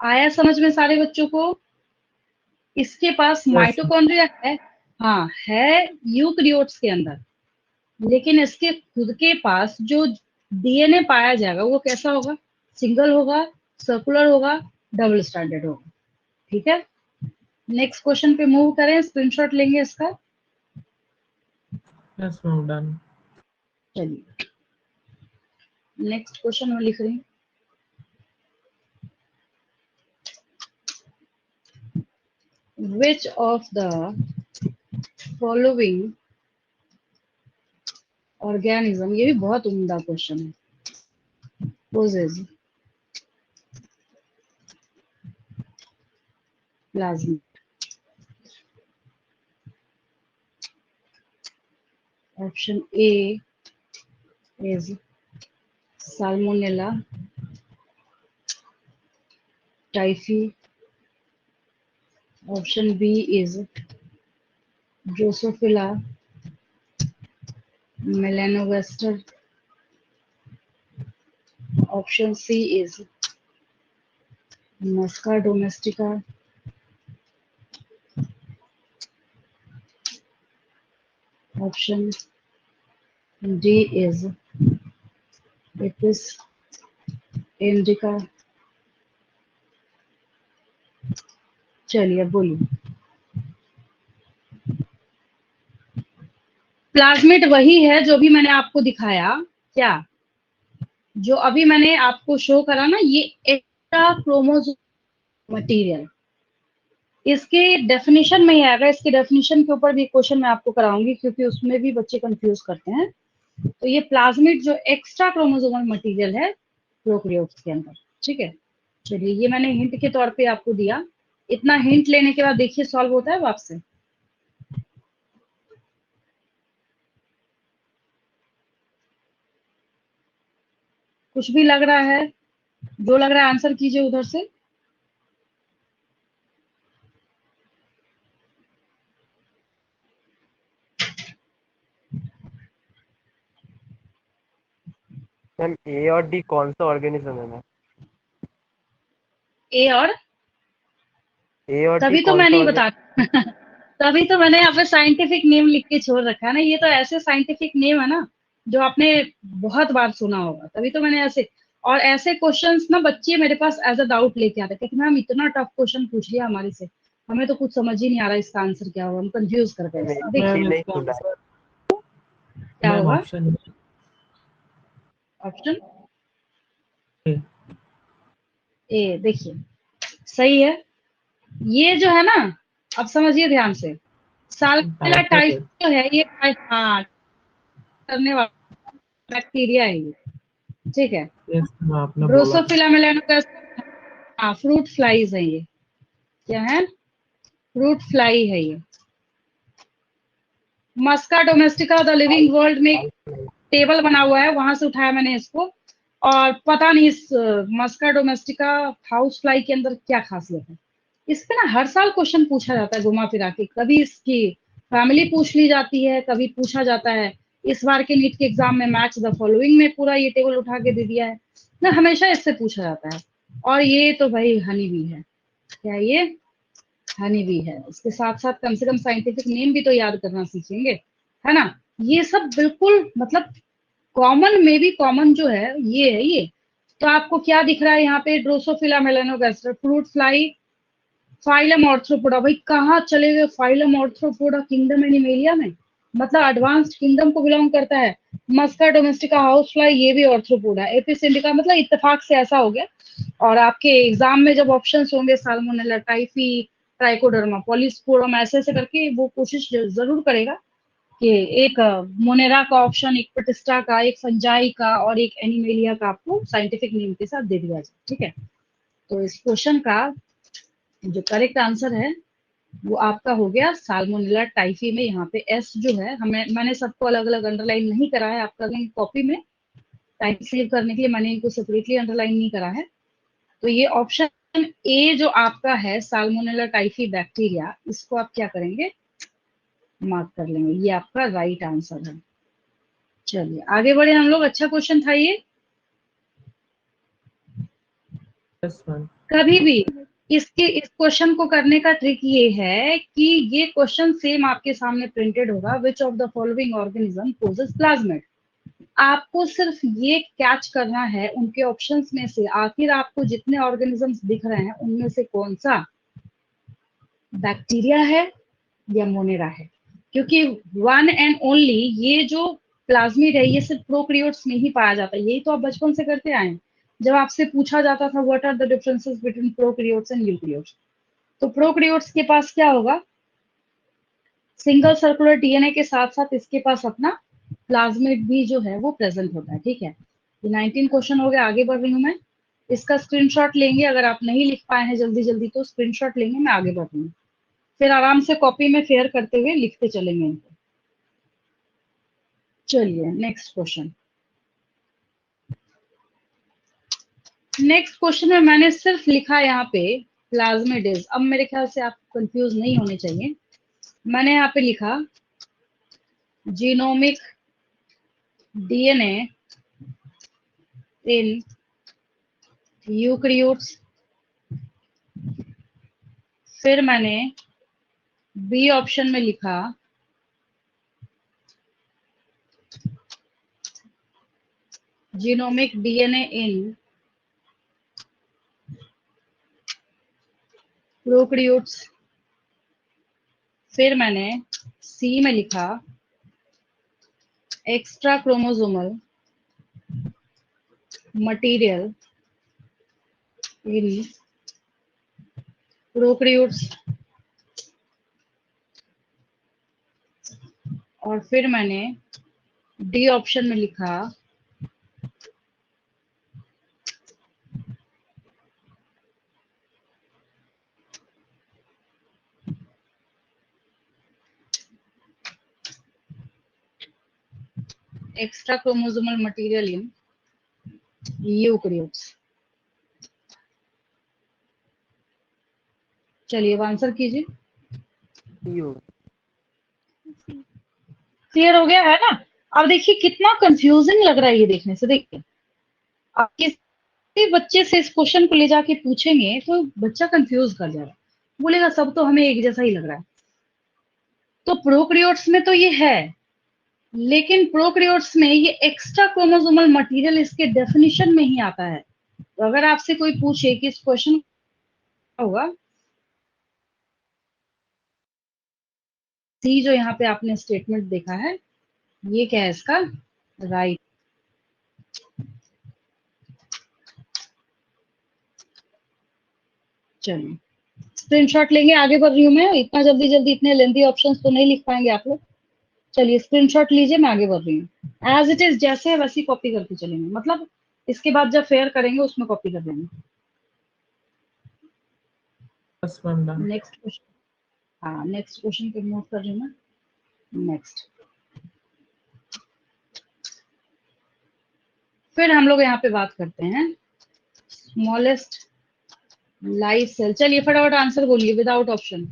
आया समझ में सारे बच्चों को? इसके पास यस मैम। माइटोकॉन्ड्रिया है, हाँ है, यूकैरियोट्स के अंदर। लेकिन इसके खुद के पास जो डीएनए पाया जाएगा वो कैसा होगा? सिंगल होगा, सर्कुलर होगा, डबल स्टैंडर्ड होगा, ठीक है। नेक्स्ट क्वेश्चन पे मूव करें, स्क्रीनशॉट लेंगे इसका। Yes ma'am done. चलिए नेक्स्ट क्वेश्चन में लिख रही हूँ। Which of the following organism, ये भी बहुत उम्दा क्वेश्चन है, poses plasmid? Option A is Salmonella typhi. Option B is Drosophila melanogaster. Option C is Musca domestica. Option D is Apis indica. चलिए बोलिए। प्लाज्मिड वही है जो भी मैंने आपको दिखाया क्या, जो अभी मैंने आपको शो करा ना, ये एक्स्ट्रा क्रोमोसोम मटेरियल, इसके डेफिनेशन में ही आएगा। इसके डेफिनेशन के ऊपर भी क्वेश्चन मैं आपको कराऊंगी, क्योंकि उसमें भी बच्चे कंफ्यूज करते हैं। तो ये प्लाज्मिड जो एक्स्ट्रा क्रोमोसोमल मटेरियल है प्रोकैरियोट्स के अंदर, ठीक है। चलिए, ये मैंने हिंट के तौर पे आपको दिया। इतना हिंट लेने के बाद देखिए सॉल्व होता है वो आपसे। कुछ भी लग रहा है, जो लग रहा है आंसर कीजिए उधर से। मैम ए और डी कौन सा ऑर्गेनिज्म है मैम? ए और डी तभी तो कौन मैं सा नहीं बता तभी तो मैंने यहाँ पे साइंटिफिक नेम लिख के छोड़ रखा है ना। ये तो ऐसे साइंटिफिक नेम है ना जो आपने बहुत बार सुना होगा, तभी तो मैंने ऐसे। और ऐसे क्वेश्चंस ना बच्चे मेरे पास एज अ डाउट लेके आते हैं कि मैम इतना टफ क्वेश्चन पूछ लिया हमारे से, हमें तो कुछ समझ ही नहीं आ रहा इसका आंसर क्या होगा, हम कंफ्यूज कर गए। नहीं, देखिए मैम नहीं इसका सुना है। आंसर क्या मैम होगा ऑप्शन ऑप्शन ए। ए। देखिए सही है। ये जो है ना, अब समझिए ध्यान से, साल्मोनेला टाइफाइड। टाइफी जो है ये, हाँ, करने वाला बैक्टीरिया है ये, ठीक है। यस मैम, आपने बोला था। ड्रोसोफिला मेलानोगास्टर, हाँ, फ्रूट फ्लाईज है ये। क्या है? फ्रूट फ्लाई है ये। मस्का डोमेस्टिका द लिविंग वर्ल्ड में टेबल बना हुआ है, वहां से उठाया मैंने इसको। और पता नहीं इस मस्का डोमेस्टिका हाउस फ्लाई के अंदर क्या खासियत है। इस पे ना हर साल क्वेश्चन पूछा जाता है घुमा फिरा के, कभी इसकी फैमिली पूछ ली जाती है, कभी पूछा जाता है। इस बार के नीट के एग्जाम में मैच द फॉलोइंग में पूरा ये टेबल उठा के दे दिया है ना, हमेशा इससे पूछा जाता है। और ये तो भाई हनी भी है। क्या ये? हनी भी है। इसके साथ साथ कम से कम साइंटिफिक नेम भी तो याद करना सीखेंगे, है ना। ये सब बिल्कुल मतलब कॉमन में भी कॉमन जो है ये है ये। तो आपको क्या दिख रहा है यहाँ पे? Drosophila melanogaster, fruit fly, phylum Arthropoda. भाई कहाँ चले गए? फाइलम ऑर्थ्रोपोडा किंगडम एनिमेलिया में, मतलब एडवांस्ड किंगडम को बिलोंग करता है। मस्का डोमेस्टिका हाउस फ्लाई ये भी ऑर्थ्रोपोडा। एपिस इंडिका, मतलब इत्तेफाक से ऐसा हो गया। और आपके एग्जाम में जब ऑप्शंस होंगे साल्मोनेला टाइफी, ट्राइकोडर्मा, पॉलीस्पोरम, ऐसे ऐसे करके वो कोशिश जरूर करेगा कि एक मोनेरा का ऑप्शन, एक प्रतिष्ठा का, एक फंजाई का और एक एनिमेलिया का आपको साइंटिफिक नेम के साथ दे दिया जाए, ठीक है। तो इस क्वेश्चन का जो करेक्ट आंसर है वो आपका हो गया साल्मोनेला टाइफी में। यहाँ पे एस जो है, मैंने सबको अलग अलग अंडरलाइन नहीं करा है, आपका कॉपी में टाइम सेव करने के लिए मैंने इनको सेपरेटली अंडरलाइन नहीं करा है। तो ये ऑप्शन ए जो आपका है साल्मोनेला टाइफी बैक्टीरिया, इसको आप क्या करेंगे? मार्क कर लेंगे, ये आपका राइट आंसर है। चलिए आगे बढ़े हम लोग। अच्छा क्वेश्चन था ये। Yes ma'am. कभी भी इस क्वेश्चन को करने का ट्रिक ये है कि ये क्वेश्चन सेम आपके सामने प्रिंटेड होगा, which of the following organism possess plasmid. आपको सिर्फ ये कैच करना है उनके ऑप्शंस में से, आखिर आपको जितने ऑर्गेनिजम्स दिख रहे हैं उनमें से कौन सा बैक्टीरिया है या मोनेरा है। क्योंकि वन एंड ओनली ये जो प्लाज्मिड है ये सिर्फ प्रोकैरियोट्स में ही पाया जाता है। यही तो आप बचपन से करते आए हैं। जब आपसे पूछा जाता था what are the differences between prokaryotes and eukaryotes, तो प्रोकैरियोट्स के पास क्या होगा? सिंगल सर्कुलर डीएनए के साथ साथ इसके पास अपना प्लाज्मिड भी जो है वो प्रेजेंट होता है, ठीक है। ये 19 क्वेश्चन हो गया, आगे बढ़ रही हूँ मैं। इसका स्क्रीनशॉट लेंगे, अगर आप नहीं लिख पाए हैं जल्दी जल्दी तो स्क्रीनशॉट लेंगे, मैं आगे बढ़ रही हूँ। फिर आराम से कॉपी में फेयर करते हुए लिखते चलेंगे इनको। चलिए नेक्स्ट क्वेश्चन। नेक्स्ट क्वेश्चन में मैंने सिर्फ लिखा यहाँ पे प्लाज्मिडेज। अब मेरे ख्याल से आप कंफ्यूज नहीं होने चाहिए। मैंने यहाँ पे लिखा जीनोमिक डीएनए इन यूकैरियोट्स। फिर मैंने बी ऑप्शन में लिखा जीनोमिक डीएनए इन प्रोकैरियोट्स, फिर मैंने सी में लिखा extra chromosomal material in prokaryotes, और फिर मैंने डी ऑप्शन में लिखा extra chromosomal material in eukaryotes. चलिए अब आंसर कीजिए। यू। क्लियर हो गया है ना? अब देखिए कितना कंफ्यूजिंग लग रहा है ये देखने से। देखिए आप किसी बच्चे से इस क्वेश्चन को ले जाके पूछेंगे तो बच्चा कंफ्यूज कर जाएगा, बोलेगा सब तो हमें एक जैसा ही लग रहा है। तो प्रोकैरियोट्स में तो ये है, लेकिन प्रोकैरियोट्स में ये एक्स्ट्रा क्रोमोसोमल मटेरियल इसके डेफिनेशन में ही आता है। तो अगर आपसे कोई पूछे कि इस क्वेश्चन होगा, सी जो यहाँ पे आपने स्टेटमेंट देखा है, ये क्या है इसका राइट। चलिए स्क्रीनशॉट लेंगे, आगे बढ़ रही हूँ मैं। इतना जल्दी जल्दी इतने लेंथी ऑप्शंस तो नहीं लिख पाएंगे आप लोग। चलिए स्क्रीनशॉट लीजिए, मैं आगे बढ़ रही हूँ। एज इट इज जैसे है वैसी कॉपी करके चलेंगे, मतलब इसके बाद जब फेयर करेंगे उसमें कॉपी कर देंगे। Yes ma'am, done. Next question, हाँ नेक्स्ट क्वेश्चन पे नोट कर रही हूँ मैं। नेक्स्ट, फिर हम लोग यहाँ पे बात करते हैं स्मॉलेस्ट लाइव सेल। चलिए फटाफट आंसर बोलिए विदाउट ऑप्शन,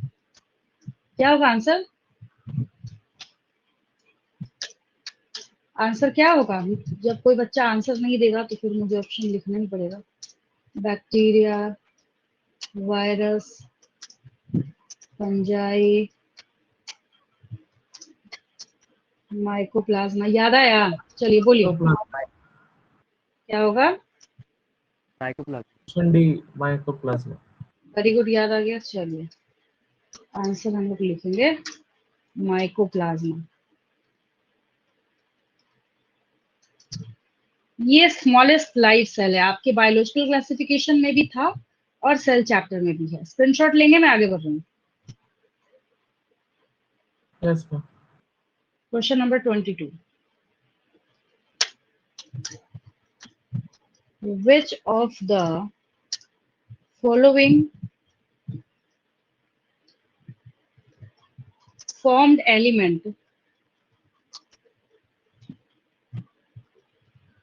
क्या होगा आंसर? आंसर क्या होगा? जब कोई बच्चा आंसर नहीं देगा तो फिर मुझे ऑप्शन लिखना ही पड़ेगा। Bacteria, virus, fungi, mycoplasma. याद आया? चलिए बोलिए क्या होगा? Mycoplasma. Option D, mycoplasma. Very good, याद आ गया। चलिए आंसर हम लोग लिखेंगे माइकोप्लाज्मा। ये स्मॉलेस्ट लाइव सेल है, आपके बायोलॉजिकल क्लासिफिकेशन में भी था और सेल चैप्टर में भी है। स्क्रीनशॉट लेंगे, मैं आगे बढ़ रही हूँ। Yes ma'am. Question number 22, which of the following formed element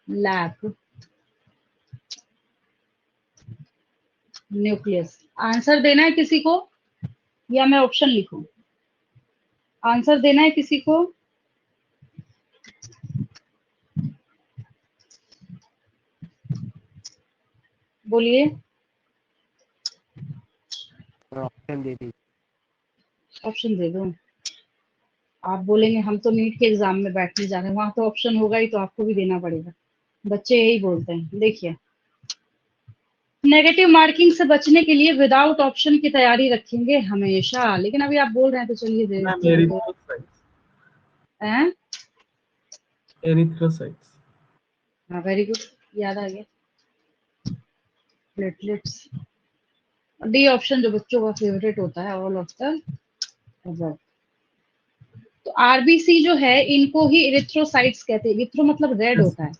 lack nucleus? Answer देना है किसी को या मैं ऑप्शन लिखूं? आंसर देना है किसी को? बोलिए। ऑप्शन दे दी। ऑप्शन दे दूं? आप बोलेंगे हम तो नीट के एग्जाम में बैठने जा रहे हैं, वहां तो ऑप्शन होगा ही, तो आपको भी देना पड़ेगा। बच्चे यही बोलते हैं। देखिए नेगेटिव मार्किंग से बचने के लिए विदाउट ऑप्शन की तैयारी रखेंगे हमेशा, लेकिन अभी आप बोल रहे हैं तो चलिए मैम, दे देते एरिथ्रोसाइट्स। हैं। एरिथ्रोसाइट्स। हाँ वेरी गुड, याद आ गया। प्लेटलेट्स, डी ऑप्शन जो बच्चों का फेवरेट होता है, ऑल ऑफ द अबव। तो आरबीसी जो है इनको ही इरिथ्रोसाइट्स कहते हैं। इरिथ्रो मतलब रेड होता है।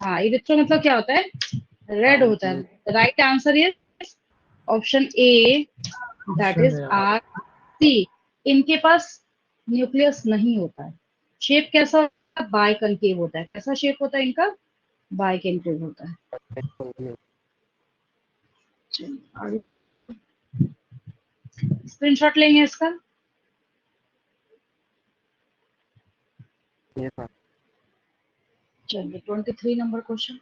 हाँ इरिथ्रो मतलब क्या होता है? रेड होता है। Right answer is option A, that option is है। R C. इनके पास न्यूक्लियस नहीं होता है। शेप कैसा होता है? बाय कनकेव होता है। कैसा शेप होता है इनका? बाय कनकेव होता है। स्क्रीनशॉट लेंगे इसका। चलिए 23 number question,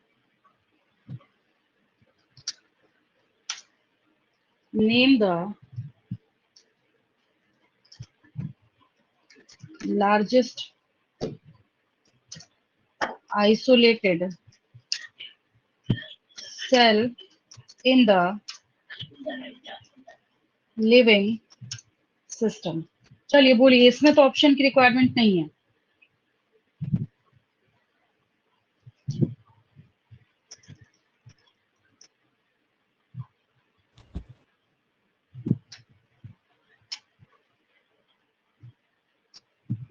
name the largest isolated cell in the living system. चलिए बोलिए, इसमें तो ऑप्शन की रिक्वायरमेंट नहीं है।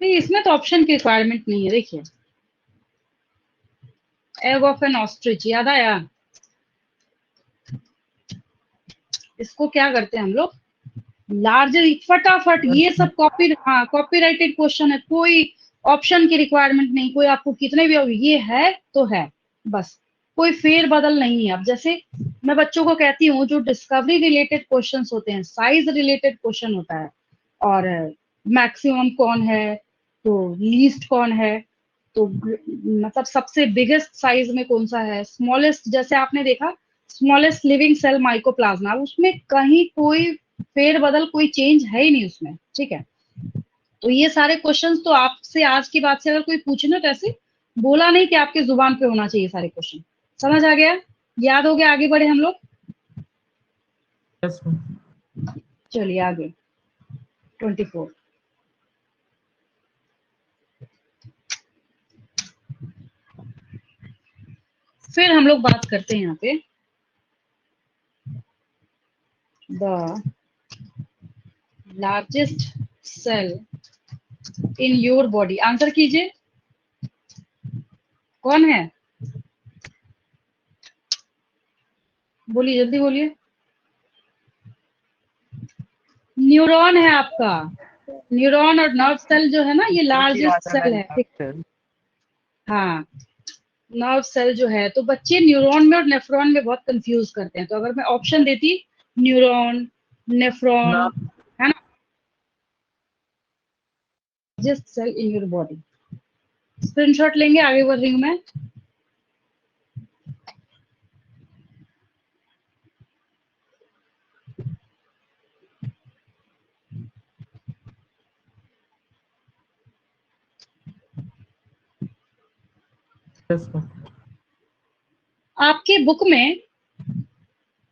नहीं, इसमें तो ऑप्शन की रिक्वायरमेंट नहीं है। देखिए, एग ऑफ एन ऑस्ट्रिच, याद आया? इसको क्या करते हैं हम लोग, लार्जर, फटाफट ये सब कॉपी, हाँ कॉपीराइटेड क्वेश्चन है, कोई ऑप्शन की रिक्वायरमेंट नहीं, कोई आपको कितने भी होगी, ये है तो है, बस कोई फेर बदल नहीं है। अब जैसे मैं बच्चों को कहती हूँ, जो डिस्कवरी रिलेटेड क्वेश्चंस होते हैं, साइज रिलेटेड क्वेश्चन होता है, और मैक्सिमम कौन है, तो लीस्ट कौन है, तो मतलब सबसे बिगेस्ट साइज में कौन सा है, स्मॉलेस्ट, जैसे आपने देखा स्मॉलेस्ट लिविंग सेल माइकोप्लाज्मा, उसमें कहीं कोई फेर बदल, कोई चेंज है ही नहीं उसमें, ठीक है। तो ये सारे क्वेश्चंस तो आपसे आज की बात से अगर कोई पूछे ना, तो ऐसे बोला नहीं कि आपके जुबान पे होना चाहिए सारे क्वेश्चन। समझ आ गया, याद हो गया? आगे बढ़े हम लोग, यस मैम। चलिए आगे 24। फिर हम लोग बात करते हैं यहाँ पे the largest cell in your body. Answer कीजिए, कौन है? बोलिए, जल्दी बोलिए। न्यूरॉन है आपका। न्यूरॉन और नर्व सेल जो है ना, ये लार्जेस्ट सेल है, ठीक। हाँ, नर्व सेल जो है, तो बच्चे न्यूरॉन में और नेफ्रॉन में बहुत कंफ्यूज करते हैं। तो अगर मैं ऑप्शन देती, न्यूरॉन, नेफ्रॉन, है ना, largest cell in your body. Screenshot लेंगे, आगे बढ़ रही हूँ मैं। Yes ma'am. आपके बुक में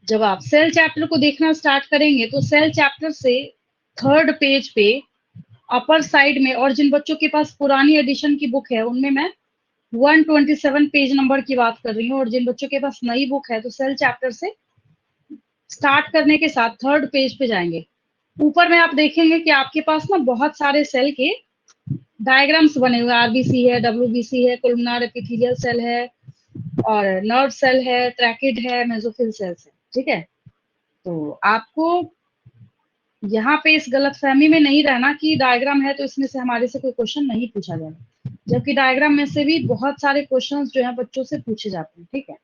जब आप सेल चैप्टर को देखना स्टार्ट करेंगे, तो सेल चैप्टर से 3rd पेज पे अपर साइड में, और जिन बच्चों के पास पुरानी एडिशन की बुक है उनमें मैं 127 पेज नंबर की बात कर रही हूँ, और जिन बच्चों के पास नई बुक है तो सेल चैप्टर से स्टार्ट करने के साथ 3rd पेज पे जाएंगे। ऊपर में आप देखेंगे कि आपके पास ना बहुत सारे सेल के डायग्राम्स बने हुए, आरबीसी है, डब्ल्यूबीसी है, कोलुमनार एपिथेलियल सेल है, और नर्व सेल है, ट्रैकिड है, मेसोफिल सेल्स है, ठीक है। तो आपको यहाँ पे इस गलतफहमी में नहीं रहना कि डायग्राम है तो इसमें से हमारे से कोई क्वेश्चन नहीं पूछा जाएगा, जबकि डायग्राम में से भी बहुत सारे क्वेश्चंस जो है बच्चों से पूछे जाते हैं, ठीक है।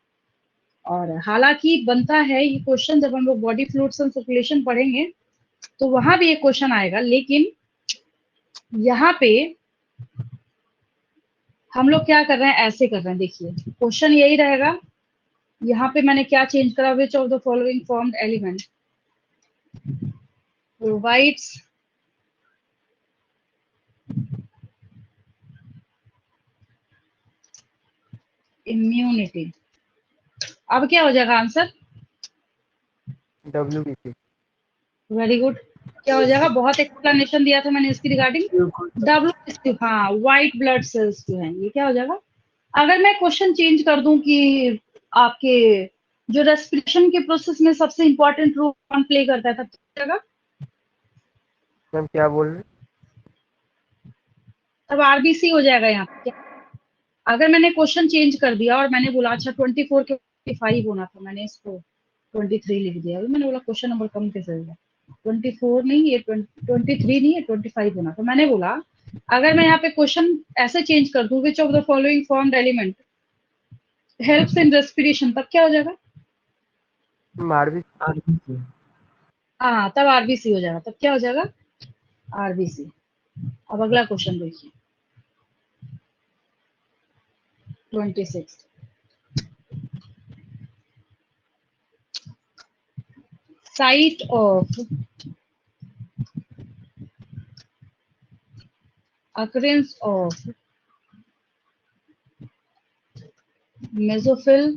और हालांकि बनता है ये क्वेश्चन, जब हम लोग बॉडी फ्लूइड्स एंड सर्कुलेशन पढ़ेंगे तो वहां भी एक क्वेश्चन आएगा, लेकिन यहाँ पे हम लोग क्या कर रहे हैं, ऐसे कर रहे हैं। देखिए, क्वेश्चन यही रहेगा। यहाँ पे मैंने क्या चेंज करा, विच of the following formed element provides immunity. अब क्या हो जाएगा आंसर? WBC। Very good. क्या हो जाएगा? बहुत एक्सप्लेनेशन दिया था मैंने इसकी रिगार्डिंग। डब्ल्यू, हाँ, व्हाइट ब्लड सेल्स जो है, ये क्या हो जाएगा? अगर मैं क्वेश्चन चेंज कर दूं कि आपके जो रेस्पिरेशन के प्रोसेस में सबसे इंपॉर्टेंट रोल कौन प्ले करता है, तब क्या हो जाएगा? मैम क्या बोल रहे हैं? तब आरबीसी हो जाएगा यहाँ पे। अगर मैंने क्वेश्चन चेंज कर दिया और मैंने बोला अच्छा 24 के 25 होना था, मैंने इसको 23 लिख दिया, अभी मैंने बोला क्वेश्चन नंबर कम कैसे हो गया, 24 नहीं, ये 23 नहीं है, 25 होना था। मैंने बोला अगर मैं यहाँ पे क्वेश्चन ऐसे चेंज कर दूं, विच of the following formed element helps in respiration, तब क्या हो जाएगा? RBC। आरबीसी। हाँ, तब आरबीसी हो जाएगा। तब क्या हो जाएगा? आरबीसी। अब अगला क्वेश्चन देखिए, 26। Site of occurrence of mesophyll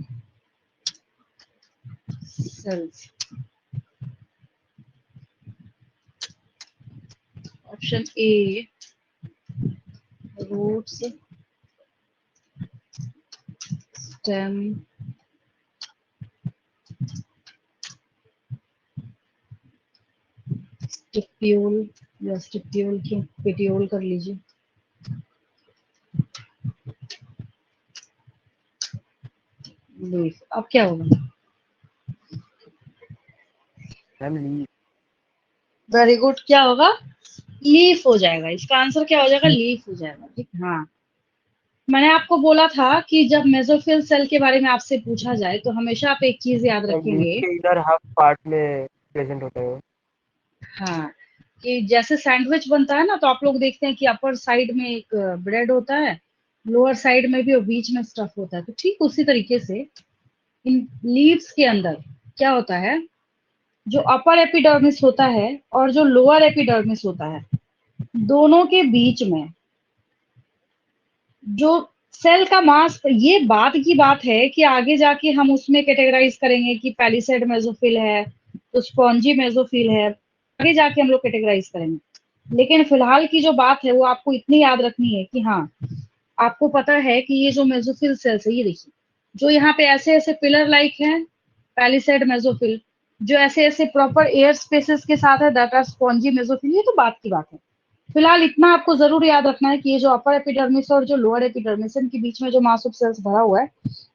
cells option A roots, stem, stipule या स्टिप्यूल की पेटियोल कर लीजिए। लीफ, अब क्या होगा? Ma'am leave. वेरी गुड, क्या होगा? लीफ हो जाएगा। इसका आंसर क्या हो जाएगा? लीफ हो जाएगा। ठीक, हाँ। मैंने आपको बोला था कि जब मेसोफिल सेल के बारे में आपसे पूछा जाए तो हमेशा आप एक चीज याद लीव रखेंगे। के इधर हाफ पार्ट में प्रेजेंट होते हैं। हाँ, कि जैसे सैंडविच बनता है ना, तो आप लोग देखते हैं कि अपर साइड में एक ब्रेड होता है, लोअर साइड में भी, और बीच में स्टफ होता है। तो ठीक उसी तरीके से इन लीव्स के अंदर क्या होता है, जो अपर एपिडर्मिस होता है और जो लोअर एपिडर्मिस होता है, दोनों के बीच में जो सेल का मास, ये बात की बात है कि आगे जाके हम उसमें कैटेगराइज करेंगे कि पैलिसेड मेसोफिल है तो स्पॉन्जी मेसोफिल है, आगे जाके हम लोग कैटेगराइज करेंगे। लेकिन फिलहाल की जो बात है वो आपको इतनी याद रखनी है कि हाँ, आपको पता है कि ये जो मेसोफिल सेल्स है, ये देखिए जो यहाँ पे ऐसे ऐसे पिलर लाइक है, पैलिसेड मेसोफिल, जो ऐसे ऐसे प्रॉपर एयर स्पेसेस के साथ है, दैट आर स्पॉन्जी मेसोफिल। ये तो बात की बात है। फिलहाल इतना आपको जरूर याद रखना है कि ये जो अपर एपिडर्मिस और जो लोअर एपिडर्मिस, इनके बीच में जो मास ऑफ सेल्स भरा हुआ है,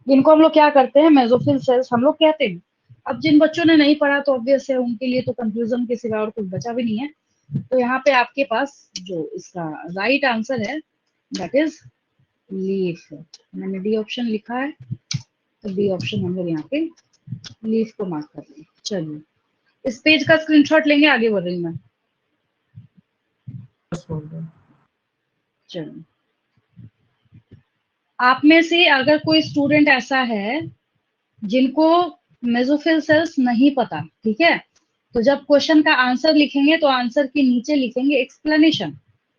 इनको हम लोग क्या करते हैं? मेसोफिल सेल्स हम लोग कहते हैं। अब जिन बच्चों ने नहीं पढ़ा तो ऑब्वियस है उनके लिए तो कंफ्यूजन के सिवा और कुछ बचा भी नहीं है। तो यहाँ पे आपके पास जो इसका राइट आंसर है, दैट इज लीफ। मैंने डी ऑप्शन लिखा है, तो डी ऑप्शन हम लोग यहाँ पे लीफ को मार्क कर लेंगे। चलिए, इस पेज का स्क्रीनशॉट लेंगे, आगे बढ़ रही मैं। Yes, बोल रहे हैं। चलिए, आप में से अगर कोई स्टूडेंट ऐसा है जिनको मेसोफिल सेल्स नहीं पता, ठीक है, तो जब क्वेश्चन का आंसर लिखेंगे तो आंसर के नीचे लिखेंगे एक्सप्लेनेशन,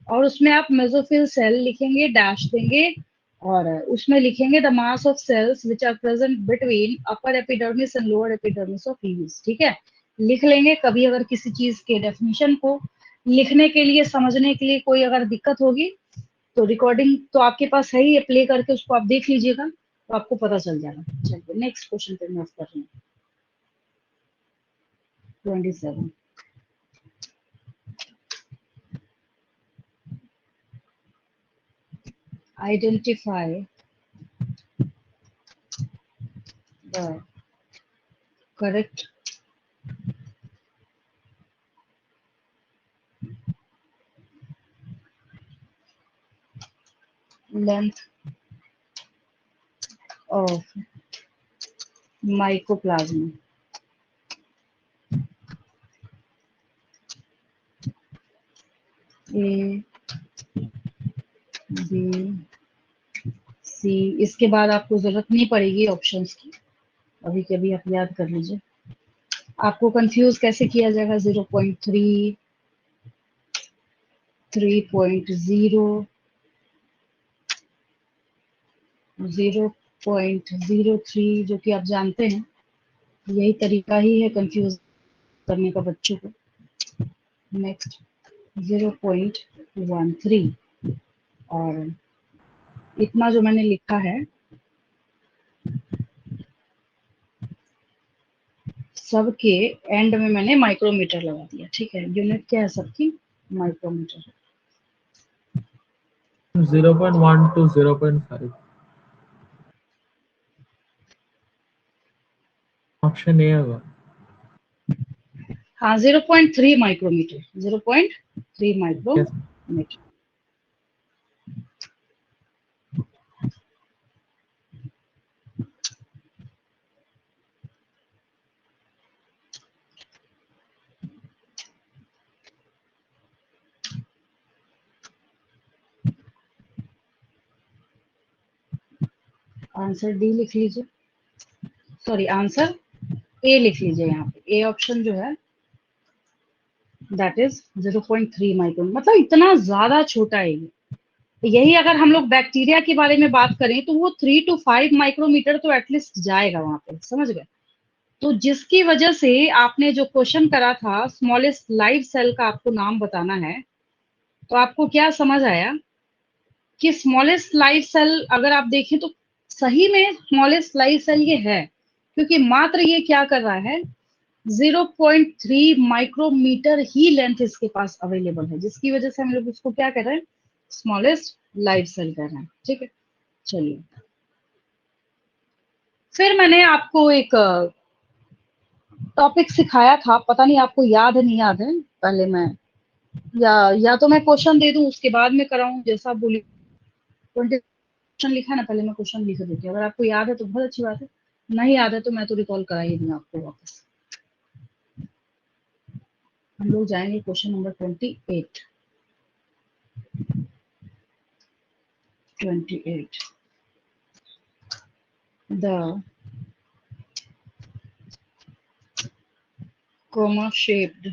और उसमें आप मेसोफिल सेल लिखेंगे, डैश देंगे, और उसमें लिखेंगे the mass of cells which are present between upper epidermis and lower epidermis of leaves. ठीक है, लिख लेंगे। कभी अगर किसी चीज के डेफिनेशन को लिखने के लिए, समझने के लिए कोई अगर दिक्कत होगी तो रिकॉर्डिंग तो आपके पास है ही, प्ले करके उसको आप देख लीजिएगा तो आपको पता चल जाएगा। चलिए नेक्स्ट क्वेश्चन पे मूव कर रहे हैं। 27, identify the correct length of mycoplasma. A, B, C। इसके बाद आपको जरूरत नहीं पड़ेगी ऑप्शंस की, अभी के अभी आप याद कर लीजिए। आपको कंफ्यूज कैसे किया जाएगा? 0.3, 3.0, 0.03, जो कि आप जानते हैं यही तरीका ही है कंफ्यूज करने का बच्चों को। नेक्स्ट 0.13, और इतना जो मैंने लिखा है सबके एंड में मैंने माइक्रोमीटर लगा दिया। ठीक है, यूनिट क्या है सबकी? माइक्रोमीटर। 0.1 to 0.5 ऑप्शन ए होगा। हाँ, 0.3 micrometre, 0.3 Yes. Micrometre. Answer D लिख लीजिए, सॉरी आंसर ए लिख लीजिए। यहाँ पे ए ऑप्शन जो है दैट इज 0.3 माइक्रोन, मतलब इतना ज्यादा छोटा है ये। यही अगर हम लोग बैक्टीरिया के बारे में बात करें तो वो 3 to 5 माइक्रोमीटर तो एटलीस्ट जाएगा वहां पे, समझ गए? तो जिसकी वजह से आपने जो क्वेश्चन करा था, स्मॉलेस्ट लाइव सेल का आपको नाम बताना है, तो आपको क्या समझ आया कि स्मॉलेस्ट लाइव सेल अगर आप देखें तो सही में स्मॉलेस्ट लाइव सेल ये है, क्योंकि मात्र ये क्या कर रहा है, 0.3 माइक्रोमीटर ही लेंथ इसके पास अवेलेबल है, जिसकी वजह से हम लोग उसको क्या कर रहे हैं, स्मॉलेस्ट लाइव सेल कर रहे हैं। ठीक है, चलिए फिर मैंने आपको एक टॉपिक सिखाया था, पता नहीं आपको याद है नहीं याद है, पहले मैं या तो मैं क्वेश्चन दे दूं उसके बाद में कराऊं, जैसा आप बोलिए। 20 क्वेश्चन लिखा है ना, पहले मैं क्वेश्चन लिख देती हूँ, अगर आपको याद है तो बहुत अच्छी बात है, नहीं याद है तो मैं तो रिकॉल करा ही दूंगा आपको वापस। हम लोग जाएंगे question number 28। 28 the comma shaped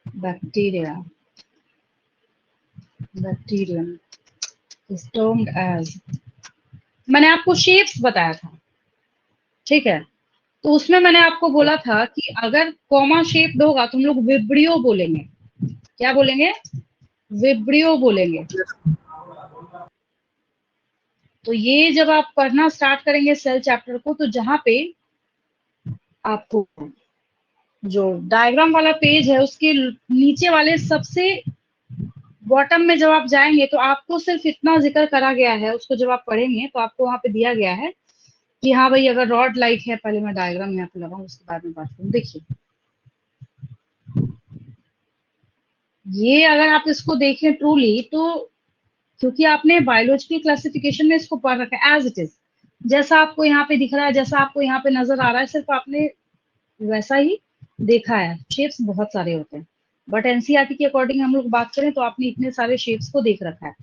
bacterium is termed as, मैंने आपको शेप्स बताया था, ठीक है, तो उसमें मैंने आपको बोला था कि अगर कॉमा शेप्ड होगा तो हम लोग विब्रियो बोलेंगे। क्या बोलेंगे, विब्रियो बोलेंगे। तो ये जब आप पढ़ना स्टार्ट करेंगे सेल चैप्टर को, तो जहां पे आपको जो डायग्राम वाला पेज है उसके नीचे वाले सबसे बॉटम में जब आप जाएंगे तो आपको सिर्फ इतना जिक्र करा गया है, उसको जब आप पढ़ेंगे तो आपको वहां पे दिया गया है कि हाँ भाई अगर रॉड लाइक है, पहले मैं डायग्राम यहाँ पे लगाऊं उसके बाद में बात करूं। देखिए ये अगर आप इसको देखें ट्रूली, तो क्योंकि आपने बायोलॉजिकल क्लासिफिकेशन में इसको पढ़ रखा है एज इट इज, जैसा आपको यहाँ पे दिख रहा है, जैसा आपको यहाँ पे नजर आ रहा है, सिर्फ आपने वैसा ही देखा है। शेप्स बहुत सारे होते हैं, बट एनसीईआरटी के अकॉर्डिंग हम लोग बात करें तो आपने इतने सारे शेप्स को देख रखा है।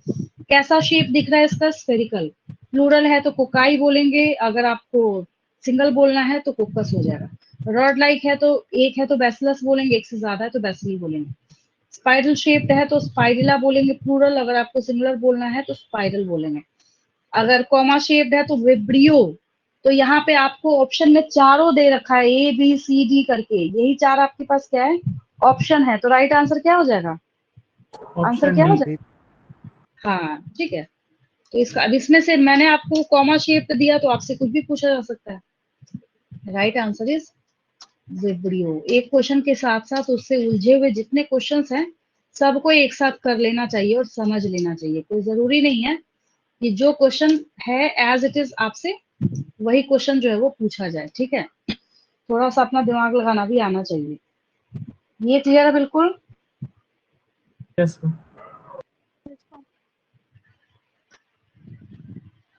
कैसा शेप दिख रहा है इसका, स्फेरिकल। प्लूरल है तो कोकाई बोलेंगे, अगर आपको सिंगल बोलना है तो कोकस हो जाएगा। रॉड लाइक है तो एक है तो बैसिलस बोलेंगे, एक से ज्यादा है तो बैसिली बोलेंगे। स्पाइरल शेप्ड है तो स्पाइरिला बोलेंगे प्लूरल, अगर आपको सिंगुलर बोलना है तो स्पाइरल बोलेंगे। अगर कॉमा शेप्ड है तो विब्रियो। तो यहाँ पे आपको ऑप्शन में चारों दे रखा है, ए बी सी डी करके, यही चार आपके पास क्या है, ऑप्शन है। तो राइट आंसर क्या हो जाएगा, आंसर ऑप्शन क्या हो डी। जाएगा, हाँ ठीक है। तो इसका अब इसमें से मैंने आपको कॉमा शेप दिया तो आपसे कुछ भी पूछा जा सकता है। Right answer is vibrio. एक क्वेश्चन के साथ साथ उससे उलझे हुए जितने क्वेश्चंस हैं सबको एक साथ कर लेना चाहिए और समझ लेना चाहिए। कोई जरूरी नहीं है कि जो क्वेश्चन है एज इट इज आपसे वही क्वेश्चन जो है वो पूछा जाए, ठीक है। थोड़ा सा अपना दिमाग लगाना भी आना चाहिए। ये क्लियर है बिल्कुल। यस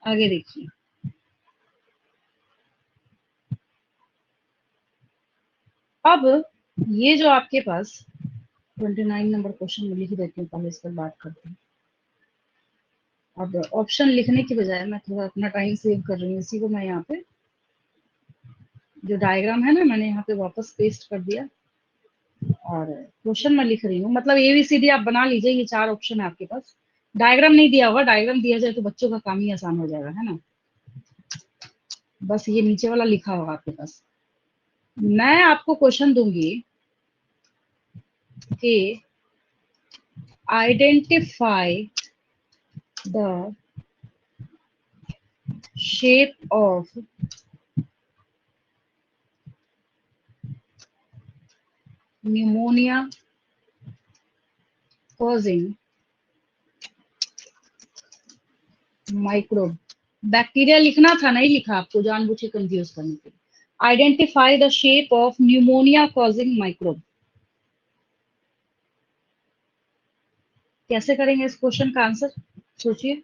आगे देखिए, अब ये जो आपके पास 29 नंबर क्वेश्चन में लिख देती हूँ, पहले इस पर बात करते हैं। अब ऑप्शन लिखने की बजाय मैं थोड़ा अपना टाइम सेव कर रही हूँ, इसी को मैं यहाँ पे जो डायग्राम है ना मैंने यहाँ पे वापस पेस्ट कर दिया और क्वेश्चन मैं लिख रही हूँ। मतलब एबीसीडी आप बना लीजिए, ये चार ऑप्शन है आपके पास। डायग्राम नहीं दिया होगा, डायग्राम दिया जाए तो बच्चों का काम ही आसान हो जाएगा, है ना। बस ये नीचे वाला लिखा होगा आपके पास। मैं आपको क्वेश्चन दूंगी कि identify the shape of pneumonia causing microbe। Bacteria लिखना था, नहीं लिखा आपको जानबूझ के कंफ्यूज करने के लिए। Identify the shape of pneumonia causing microbe. कैसे करेंगे इस क्वेश्चन का आंसर, सोचिए।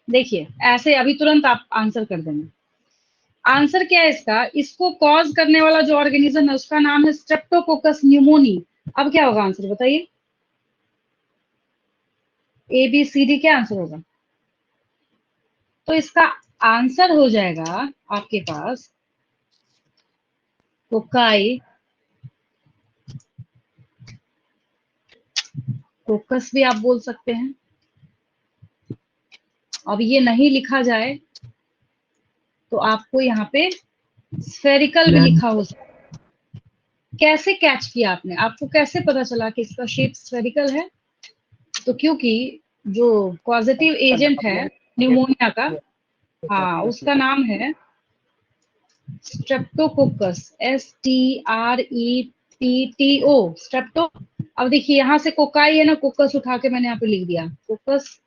देखिए ऐसे अभी तुरंत आप आंसर कर देंगे। आंसर क्या है इसका, इसको कॉज करने वाला जो ऑर्गेनिज्म है उसका नाम है स्ट्रेप्टोकोकस न्यूमोनी। अब क्या होगा आंसर बताइए, ए बी सी डी क्या आंसर होगा। तो इसका आंसर हो जाएगा आपके पास कोकाई कोकस भी आप बोल सकते हैं। अब ये नहीं लिखा जाए तो आपको यहाँ पे स्फेरिकल भी लिखा हो सकता है। कैसे कैच किया आपने, आपको कैसे पता चला कि इसका शेप स्फेरिकल है? तो क्योंकि जो पॉजिटिव एजेंट है न्यूमोनिया का, हाँ, उसका नाम है स्ट्रेप्टोकोकस, STREPTO, स्ट्रेप्टो। अब देखिए यहाँ से कोकाई है ना, कोकस उठा के मैंने यहाँ पे लिख दिया कोकस,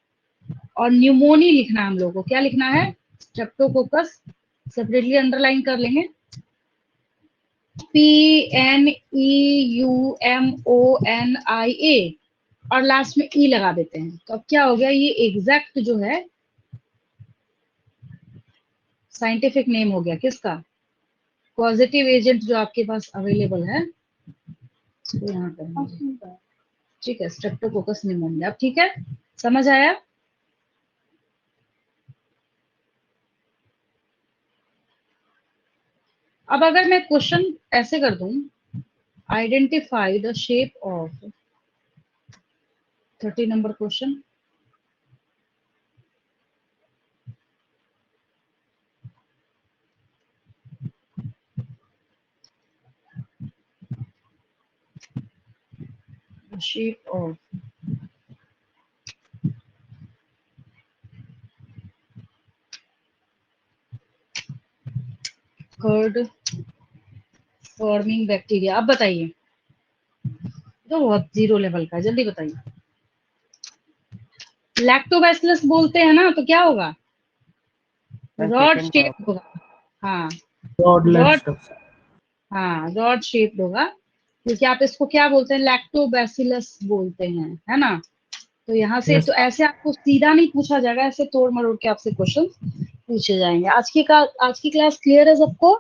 और न्यूमोनी लिखना है हम लोगों को। क्या लिखना है? स्ट्रेप्टोकोकस, सेपरेटली अंडरलाइन कर लेंगे, PNEUMONIA, और लास्ट में ई लगा देते हैं। तो अब क्या हो गया, ये एग्जैक्ट जो है साइंटिफिक नेम हो गया किसका? पॉजिटिव एजेंट जो आपके पास अवेलेबल है इसको यहाँ करेंगे, ठीक है, स्ट्रेप्टोकोकस निमोनिया। अब ठीक है, समझ आया? अब अगर मैं क्वेश्चन ऐसे कर दूं, identify the shape of 30 number question, the shape of curd forming bacteria. अब बताइए, तो बहुत जीरो लेवल का है, जल्दी बताइए। लैक्टोबैसिलस बोलते हैं ना, तो क्या होगा? रॉड शेप होगा। हाँ, रॉड, हाँ, रॉड शेप होगा, क्योंकि आप इसको क्या बोलते हैं? लैक्टोबैसिलस बोलते हैं, है ना? तो यहाँ से Yes. तो ऐसे आपको सीधा नहीं पूछा जाएगा, ऐसे तोड़ मरोड़ के आपसे क्वेश्चन पूछे जाएंगे। आज की क्लास क्लियर है सबको?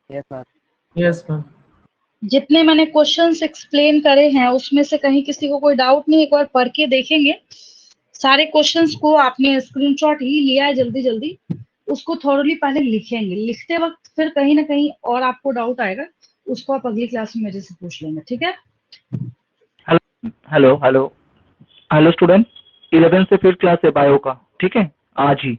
Yes ma'am. Yes, ma'am. जितने मैंने क्वेश्चंस एक्सप्लेन करे हैं उसमें से कहीं किसी को कोई डाउट नहीं? एक बार पढ़ के देखेंगे। सारे क्वेश्चंस को आपने स्क्रीनशॉट ही लिया है, जल्दी जल्दी उसको थोड़ली पहले लिखेंगे। लिखते वक्त फिर कहीं ना कहीं और आपको डाउट आएगा, उसको आप अगली क्लास में मेरे से पूछ लेंगे, ठीक है? हेलो हेलो हेलो स्टूडेंट, 11 से फिर क्लास है बायो का, ठीक है, आज ही।